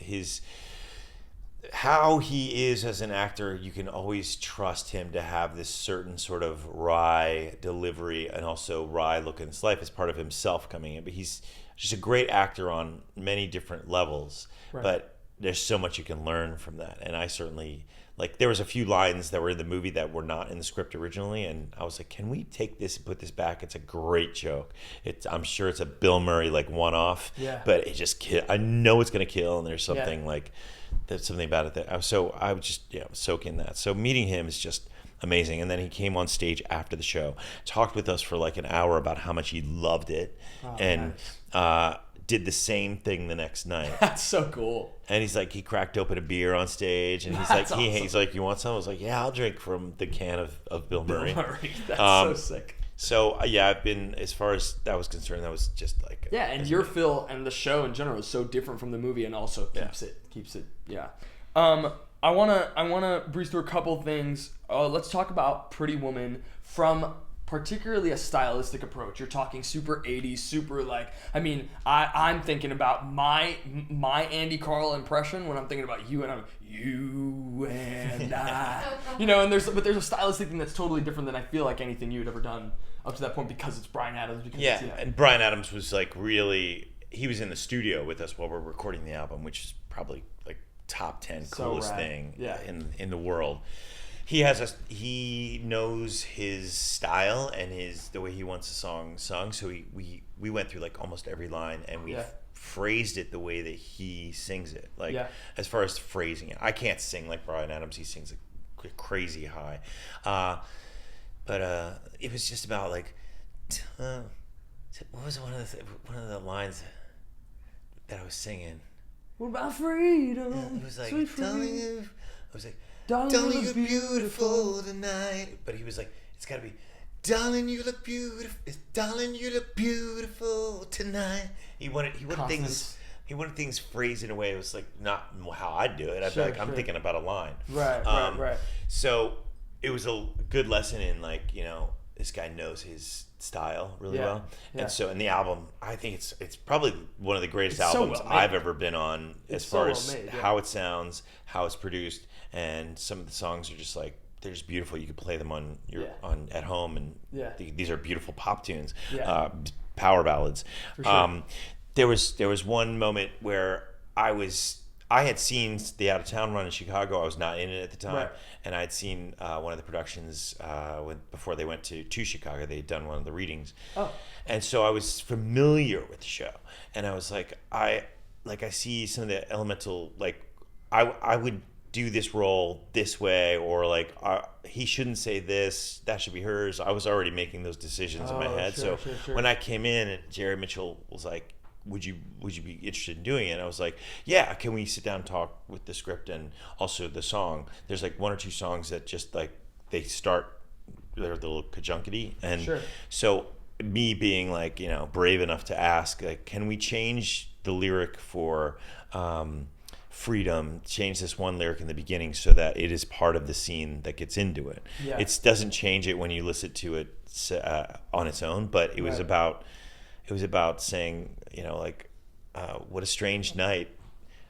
how he is as an actor. You can always trust him to have this certain sort of wry delivery and also wry look in his life as part of himself coming in. But he's just a great actor on many different levels. Right. But there's so much you can learn from that, and I certainly. Like, there was a few lines that were in the movie that were not in the script originally, and I was like, can we take this and put this back? It's a great joke. I'm sure it's a Bill Murray, like, one-off, but it just I know it's going to kill, and there's something there's something about it that, so I was just, soak in that. So meeting him is just amazing. And then he came on stage after the show, talked with us for like an hour about how much he loved it, did the same thing the next night. That's so cool. And he's like, he cracked open a beer on stage, and he's That's like, awesome. he's like, you want some? I was like, yeah, I'll drink from the can of Bill Murray. That's so sick. So I've been, as far as that was concerned, that was just like your feel and the show in general is so different from the movie, and also keeps it. I wanna breeze through a couple things. Let's talk about Pretty Woman from particularly a stylistic approach. You're talking super 80s, super I'm thinking about my Andy Karl impression when I'm thinking about you, and I'm you and I. And there's a stylistic thing that's totally different than I feel like anything you had ever done up to that point, because it's Bryan Adams. And Bryan Adams was like really, he was in the studio with us while we're recording the album, which is probably like top 10 So coolest rad. thing Yeah. in the world. He knows his style and the way he wants a song sung. So we went through like almost every line and we phrased it the way that he sings it. Like as far as phrasing it, I can't sing like Bryan Adams. He sings like crazy high, but it was just about like what was one of the lines that I was singing? What about freedom? It was like, sweet darling, I was like, darling, you're beautiful tonight. But he was like, it's got to be, darling, you look beautiful. Darling, you look beautiful tonight. He wanted things phrased in a way it was like not how I'd do it. I'm thinking about a line. Right. So it was a good lesson in like, you know, this guy knows his style really well. And so in the album, I think it's probably one of the greatest albums I've ever been on as far as how it sounds, how it's produced, and some of the songs are just like, they're just beautiful. You could play them on at home, and these are beautiful pop tunes, power ballads. For sure. There was one moment where I had seen the Out of Town run in Chicago. I was not in it at the time, and I had seen one of the productions before they went to Chicago. They had done one of the readings, and so I was familiar with the show. And I was like, I see some of the elemental, like I would do this role this way, or like he shouldn't say this, that should be hers. I was already making those decisions in my head. Sure. When I came in, and Jerry Mitchell was like, would you be interested in doing it? And I was like, yeah, can we sit down and talk with the script and also the song? There's like one or two songs that just like they start, they're a little conjuncty. And so me being like, you know, brave enough to ask, like, can we change the lyric for freedom, change this one lyric in the beginning so that it is part of the scene that gets into it. It doesn't change it when you listen to it on its own, but it was about saying, you know, like, what a strange night,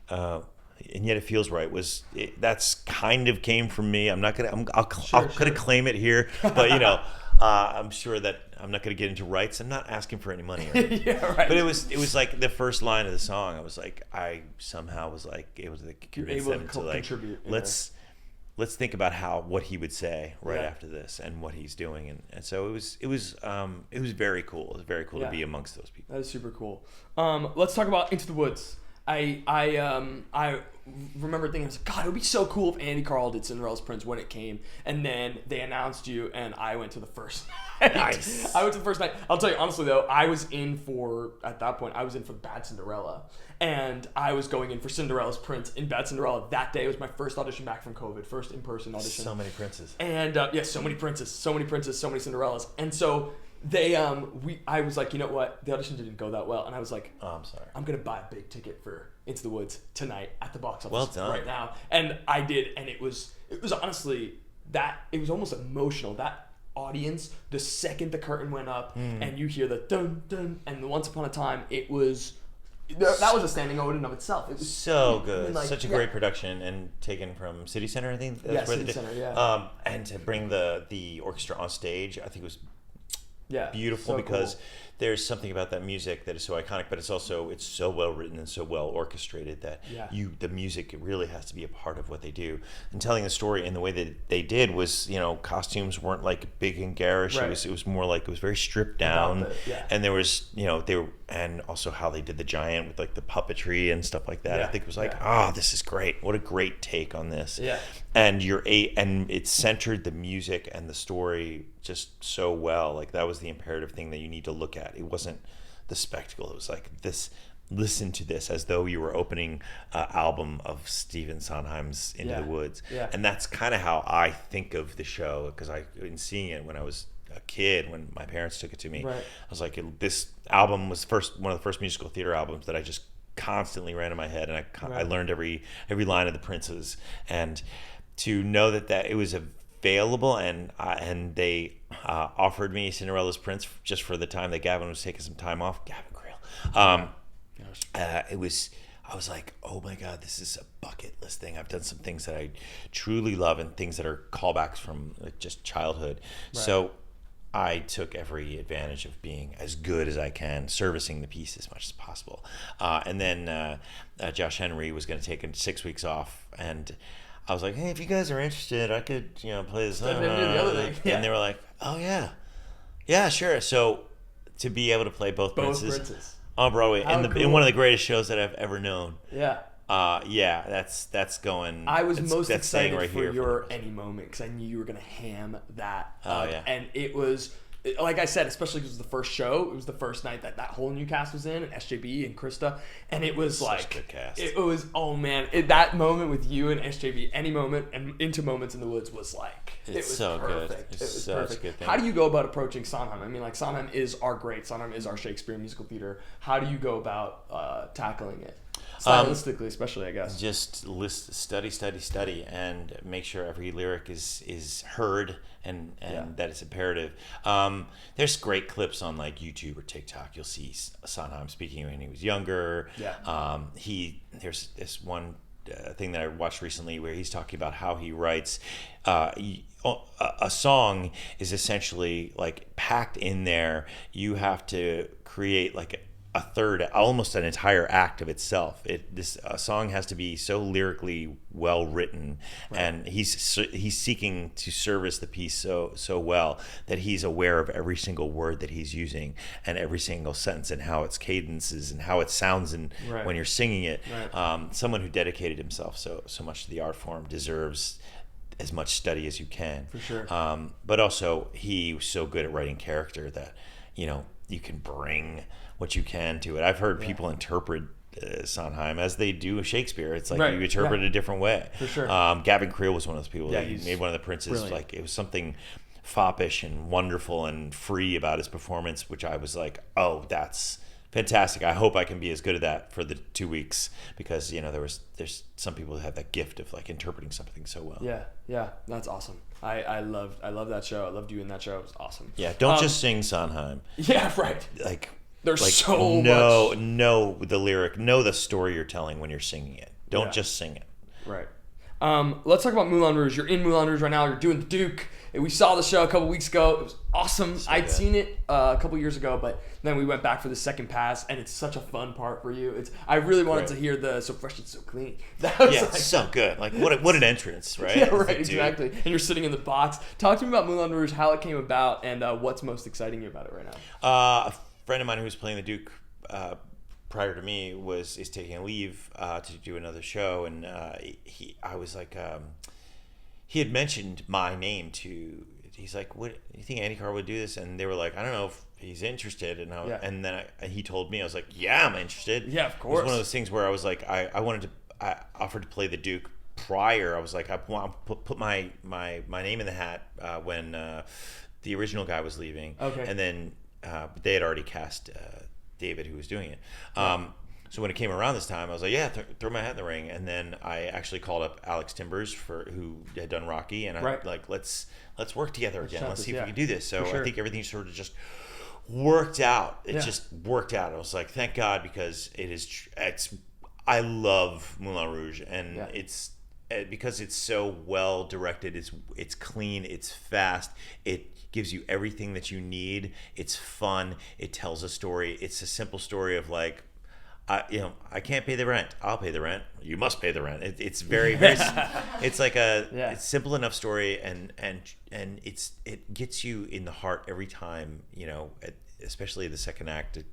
and yet it feels right. That's kind of came from me. I'm gonna claim it here, but you know, I'm sure that I'm not gonna get into rights. I'm not asking for any money. But it was like the first line of the song. I was like, I somehow was like able to convince them to like, contribute. Let's think about what he would say after this and what he's doing, and so it was very cool. It was very cool to be amongst those people. That is super cool. Let's talk about Into the Woods. I remember thinking, I was like, God, it would be so cool if Andy Karl did Cinderella's Prince when it came, and then they announced you, and I went to the first night. Nice. I went to the first night. I'll tell you honestly though, at that point I was in for Bad Cinderella, and I was going in for Cinderella's Prince in Bad Cinderella. That day was my first audition back from COVID, first in-person audition. So many princes. And so many princes, so many Cinderellas, and so. I was like, you know what? The audition didn't go that well, and I was like, oh, I'm sorry. I'm gonna buy a big ticket for Into the Woods tonight at the box office. Well done. Right now, and I did, and it was honestly it was almost emotional. That audience, the second the curtain went up, and you hear the dun dun, and the Once Upon a Time, it was. That was a standing ovation of itself. It was so good. I mean, like, such a great production, and taken from City Center, I think. That's where City Center, and to bring the orchestra on stage, I think it was beautiful, so because cool. There's something about that music that is so iconic, but it's so well written and so well orchestrated that the music really has to be a part of what they do. And telling the story in the way that they did was, you know, costumes weren't like big and garish. Right. It was more like, it was very stripped down. And there was, you know, and also how they did the giant with like the puppetry and stuff like that. I think it was like, this is great. What a great take on this. And and it centered the music and the story just so well. Like, that was the imperative thing that you need to look at. It wasn't the spectacle. It was like this. Listen to this as though you were opening an album of Stephen Sondheim's Into the Woods. And that's kind of how I think of the show, because in seeing it when I was a kid, when my parents took it to me, I was like, this album was one of the first musical theater albums that I just constantly ran in my head, and I learned every line of the Princes, and to know that it was available, and they offered me Cinderella's Prince just for the time that Gavin was taking some time off. Gavin Creel. I was like, oh my God, this is a bucket list thing. I've done some things that I truly love, and things that are callbacks from like just childhood. So I took every advantage of being as good as I can, servicing the piece as much as possible. And then Josh Henry was going to take 6 weeks off, and I was like, hey, if you guys are interested, I could, play this. And then do the other thing. Yeah. And they were like, oh yeah, sure. So to be able to play both princes on Broadway in one of the greatest shows that I've ever known. Yeah. That's going. I was most that's excited right for here your Any Moment because I knew you were going to ham that. Yeah. And it was, like I said, especially because it was the first show. It was the first night that whole new cast was in, and SJB and Krista. And it was Such like. a good cast. It was, oh man. That moment with you and SJB, Any Moment, and Into Moments in the Woods was like. It's it was so perfect. good. It was such perfect. a good thing. How do you go about approaching Sondheim? I mean, like, Sondheim is our great. Sondheim is our Shakespeare musical theater. How do you go about tackling it? Stylistically, especially, I guess. Just study, and make sure every lyric is heard and that it's imperative. There's great clips on like YouTube or TikTok. You'll see Sondheim speaking when he was younger. Yeah. There's this one thing that I watched recently where he's talking about how he writes. A song is essentially like packed in there. You have to create like a third, almost an entire act of itself. A song has to be so lyrically well written, right. And he's seeking to service the piece so well that he's aware of every single word that he's using and every single sentence and how its cadences and how it sounds right. when you're singing it. Right. Someone who dedicated himself so much to the art form deserves as much study as you can. For sure. But also he was so good at writing character that you can bring what you can to it. I've heard people interpret Sondheim as they do Shakespeare. It's like you interpret it a different way. For sure. Gavin Creel was one of those people that made one of the princes. Brilliant. Like it was something foppish and wonderful and free about his performance, which I was like, oh, that's fantastic. I hope I can be as good at that for the 2 weeks because there's some people who have that gift of like interpreting something so well. Yeah, that's awesome. I loved that show. I loved you in that show. It was awesome. Yeah, don't just sing Sondheim. Yeah, right. Like there's like, so much. Know the lyric, know the story you're telling when you're singing it. Don't just sing it. Right. Let's talk about Moulin Rouge. You're in Moulin Rouge right now. You're doing the Duke. We saw the show a couple weeks ago. It was awesome. I'd seen it a couple years ago, but then we went back for the second pass, and it's such a fun part for you. I really wanted to hear the "So Fresh and So Clean." That was it's so good. Like what an entrance, right? Yeah, right, exactly. And you're sitting in the box. Talk to me about Moulin Rouge, how it came about, and what's most exciting you about it right now. A friend of mine who was playing the Duke prior to me is taking a leave to do another show, and I was like, he had mentioned my name to. He's like, "What? You think Andy Karl would do this?" And they were like, "I don't know if he's interested." And then he told me, I was like, "Yeah, I'm interested." Yeah, of course. It was one of those things where I was like, I offered to play the Duke prior. I was like, I want to put my name in the hat when the original guy was leaving. Okay. And then they had already cast David, who was doing it. So when it came around this time, I was like, yeah, throw my hat in the ring. And then I actually called up Alex Timbers who had done Rocky, and I'm like, let's work together again. Let's see if we can do this. So I think everything sort of just worked out. It just worked out. I was like, thank God, because I love Moulin Rouge, and it's because it's so well directed. It's clean. It's fast. It gives you everything that you need. It's fun. It tells a story. It's a simple story of like, I can't pay the rent. I'll pay the rent. You must pay the rent. It's very, very. It's like it's simple enough story, and it gets you in the heart every time. Especially the second act. It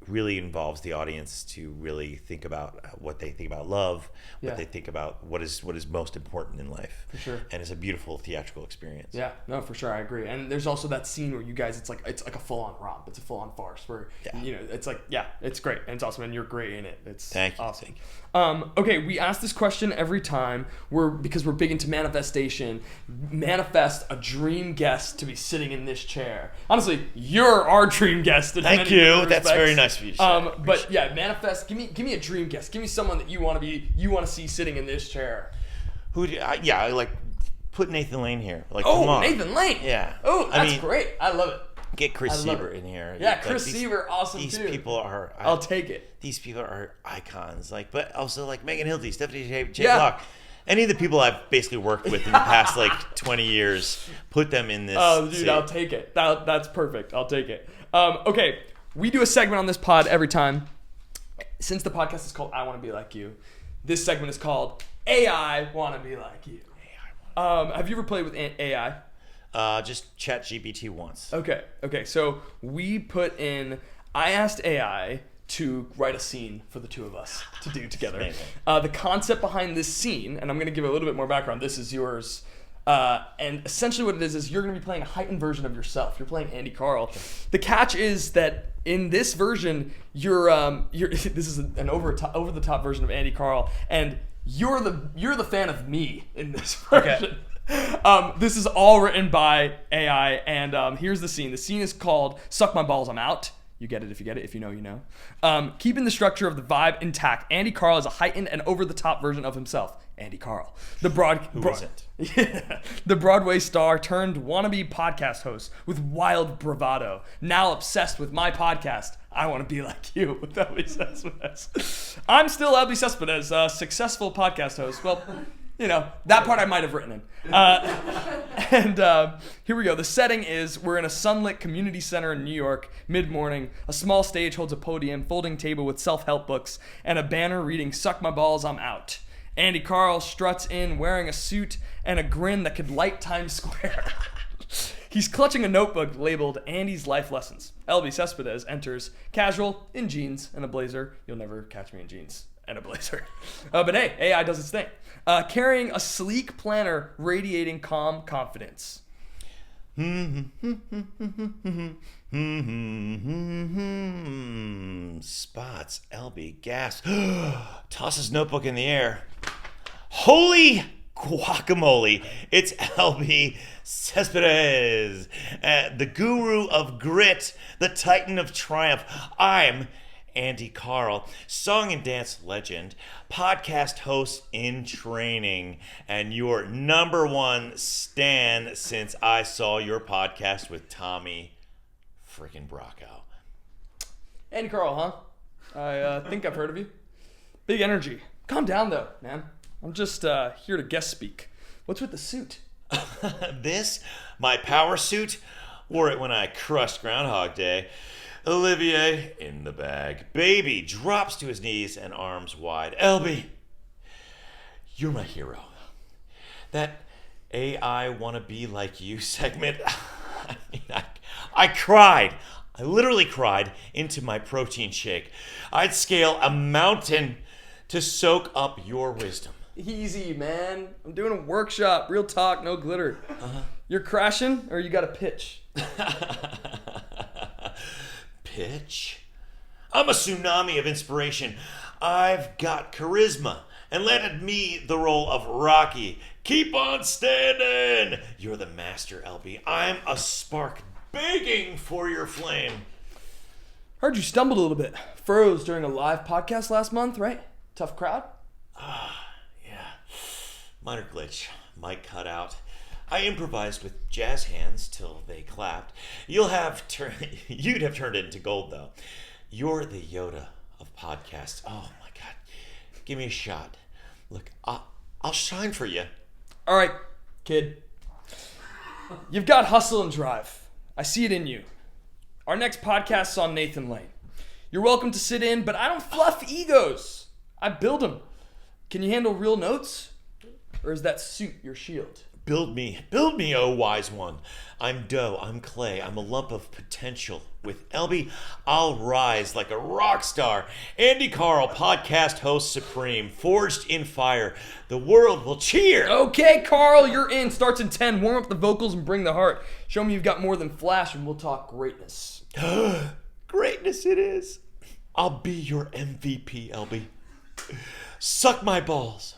really involves the audience to really think about what they think about love, what they think about what is most important in life. For sure. And it's a beautiful theatrical experience. Yeah, no, for sure, I agree. And there's also that scene where you guys, it's like a full-on romp. It's a full-on farce where it's like, it's great, and it's awesome, and you're great in it. It's awesome. Okay, we ask this question every time because we're big into manifestation. Manifest a dream guest to be sitting in this chair. Honestly, you're our dream guest. Thank you. That's very nice of you to say. But yeah, manifest. Give me a dream guest. Give me someone that you want to see sitting in this chair. I like put Nathan Lane here. Like, oh, come on. Nathan Lane. Yeah. Oh, that's great. I love it. Get Chris Siebert in here. Yeah, Chris Siebert, awesome these too. These people are. I'll take it. These people are icons. Like, but also like Megan Hilty, Stephanie J. Block. Any of the people I've basically worked with in the past 20 years, put them in this. Oh, dude, seat. I'll take it. That's perfect. I'll take it. Okay, we do a segment on this pod every time. Since the podcast is called I Want to Be Like You, this segment is called AI Want to Be Like You. Have you ever played with AI? Just chat GPT once. Okay. So we put in. I asked AI to write a scene for the two of us to do together. The concept behind this scene, and I'm going to give a little bit more background. This is yours. And essentially what it is you're going to be playing a heightened version of yourself. You're playing Andy Karl. The catch is that in this version, you're this is an over the top version of Andy Karl, and you're the fan of me in this version. Okay. This is all written by AI, and here's the scene. The scene is called "Suck My Balls, I'm Out." You get it if you get it. If you know, you know. Keeping the structure of the vibe intact, Andy Karl is a heightened and over-the-top version of himself. Andy Karl. Who isn't? Yeah, the Broadway star turned wannabe podcast host with wild bravado. Now obsessed with my podcast, I Want to Be Like You, with Elbi Cespedes. I'm still Elbi Cespedes, a successful podcast host. Well, you know, that part I might have written in. Here we go. The setting is we're in a sunlit community center in New York, mid-morning. A small stage holds a podium, folding table with self-help books, and a banner reading, "Suck My Balls, I'm Out." Andy Karl struts in wearing a suit and a grin that could light Times Square. He's clutching a notebook labeled Andy's Life Lessons. Elbi Cespedes enters, casual, in jeans and a blazer. You'll never catch me in jeans and a blazer. But hey, AI does its thing. Carrying a sleek planner radiating calm confidence. Spots, Elbi, gas. Tosses notebook in the air. Holy guacamole. It's Elbi Cespedes, the guru of grit, the titan of triumph. I'm Andy Karl, song and dance legend, podcast host in training, and your number one stan since I saw your podcast with Tommy freaking Bracco. Andy Karl, huh? I think I've heard of you. Big energy. Calm down, though, man. I'm just here to guest speak. What's with the suit? This, my power suit, wore it when I crushed Groundhog Day. Olivier in the bag. Baby drops to his knees and arms wide. Elbi, you're my hero. That AI wanna be like you segment, I cried. I literally cried into my protein shake. I'd scale a mountain to soak up your wisdom. Easy, man. I'm doing a workshop. Real talk, no glitter. You're crashing or you got a pitch? Pitch? I'm a tsunami of inspiration. I've got charisma and landed me the role of Rocky. Keep on standing. You're the master, Elbi. I'm a spark begging for your flame. Heard you stumbled a little bit. Froze during a live podcast last month, right? Tough crowd? Yeah. Minor glitch. Mic cut out. I improvised with jazz hands till they clapped. You'd have turned it into gold, though. You're the Yoda of podcasts. Oh, my God. Give me a shot. Look, I'll shine for you. All right, kid. You've got hustle and drive. I see it in you. Our next podcast is on Nathan Lane. You're welcome to sit in, but I don't fluff egos. I build them. Can you handle real notes? Or is that suit your shield? Build me, oh wise one. I'm dough, I'm clay, I'm a lump of potential. With Elbi, I'll rise like a rock star. Andy Karl, podcast host supreme, forged in fire. The world will cheer. Okay, Karl, you're in. Starts in 10. Warm up the vocals and bring the heart. Show me you've got more than flash and we'll talk greatness. Greatness it is. I'll be your MVP, Elbi. Suck my balls.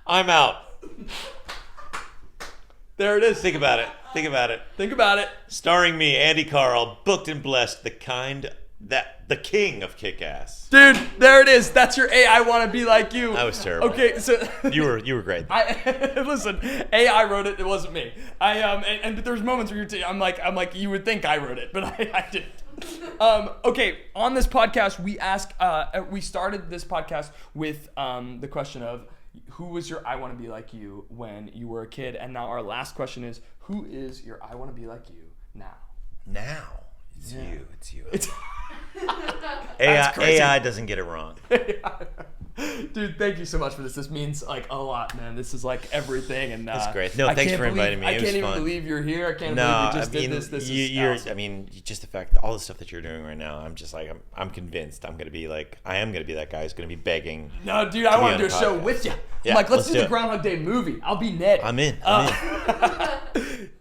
I'm out. There it is. Think about it. Think about it. Starring me, Andy Karl, booked and blessed, the king of kick-ass. Dude, there it is. That's your AI want to be like you. I was terrible. Okay, so You were great. Listen, AI wrote it. It wasn't me. But there's moments where I'm like, you would think I wrote it, but I didn't. Okay, on this podcast, we started this podcast with the question of, who was your I want to be like you when you were a kid? And now our last question is, who is your I want to be like you now? Now. It's you. It's you. It's AI doesn't get it wrong. Dude, thank you so much for this. This means like a lot, man. This is like everything, and that's great. No, thanks for inviting me. I It can't was even fun. believe you're here. I can't believe you just did this. This is awesome. I mean, just the fact that all the stuff that you're doing right now, I'm just like, I'm convinced I am gonna be that guy who's gonna be begging. No, dude, I want to do a show with you. Yeah, I'm like, let's let's do do the it. Groundhog Day movie. I'll be Ned. I'm in.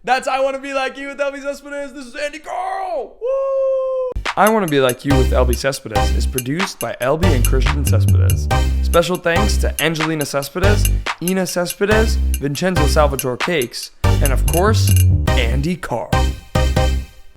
That's I Want to Be Like You with Elbi Cespedes. This is Andy Karl. Woo! I Want to Be Like You with Elbi Cespedes is produced by Elbi and Christian Cespedes. Special thanks to Angelina Cespedes, Ina Cespedes, Vincenzo Salvatore Cakes, and of course, Andy Karl.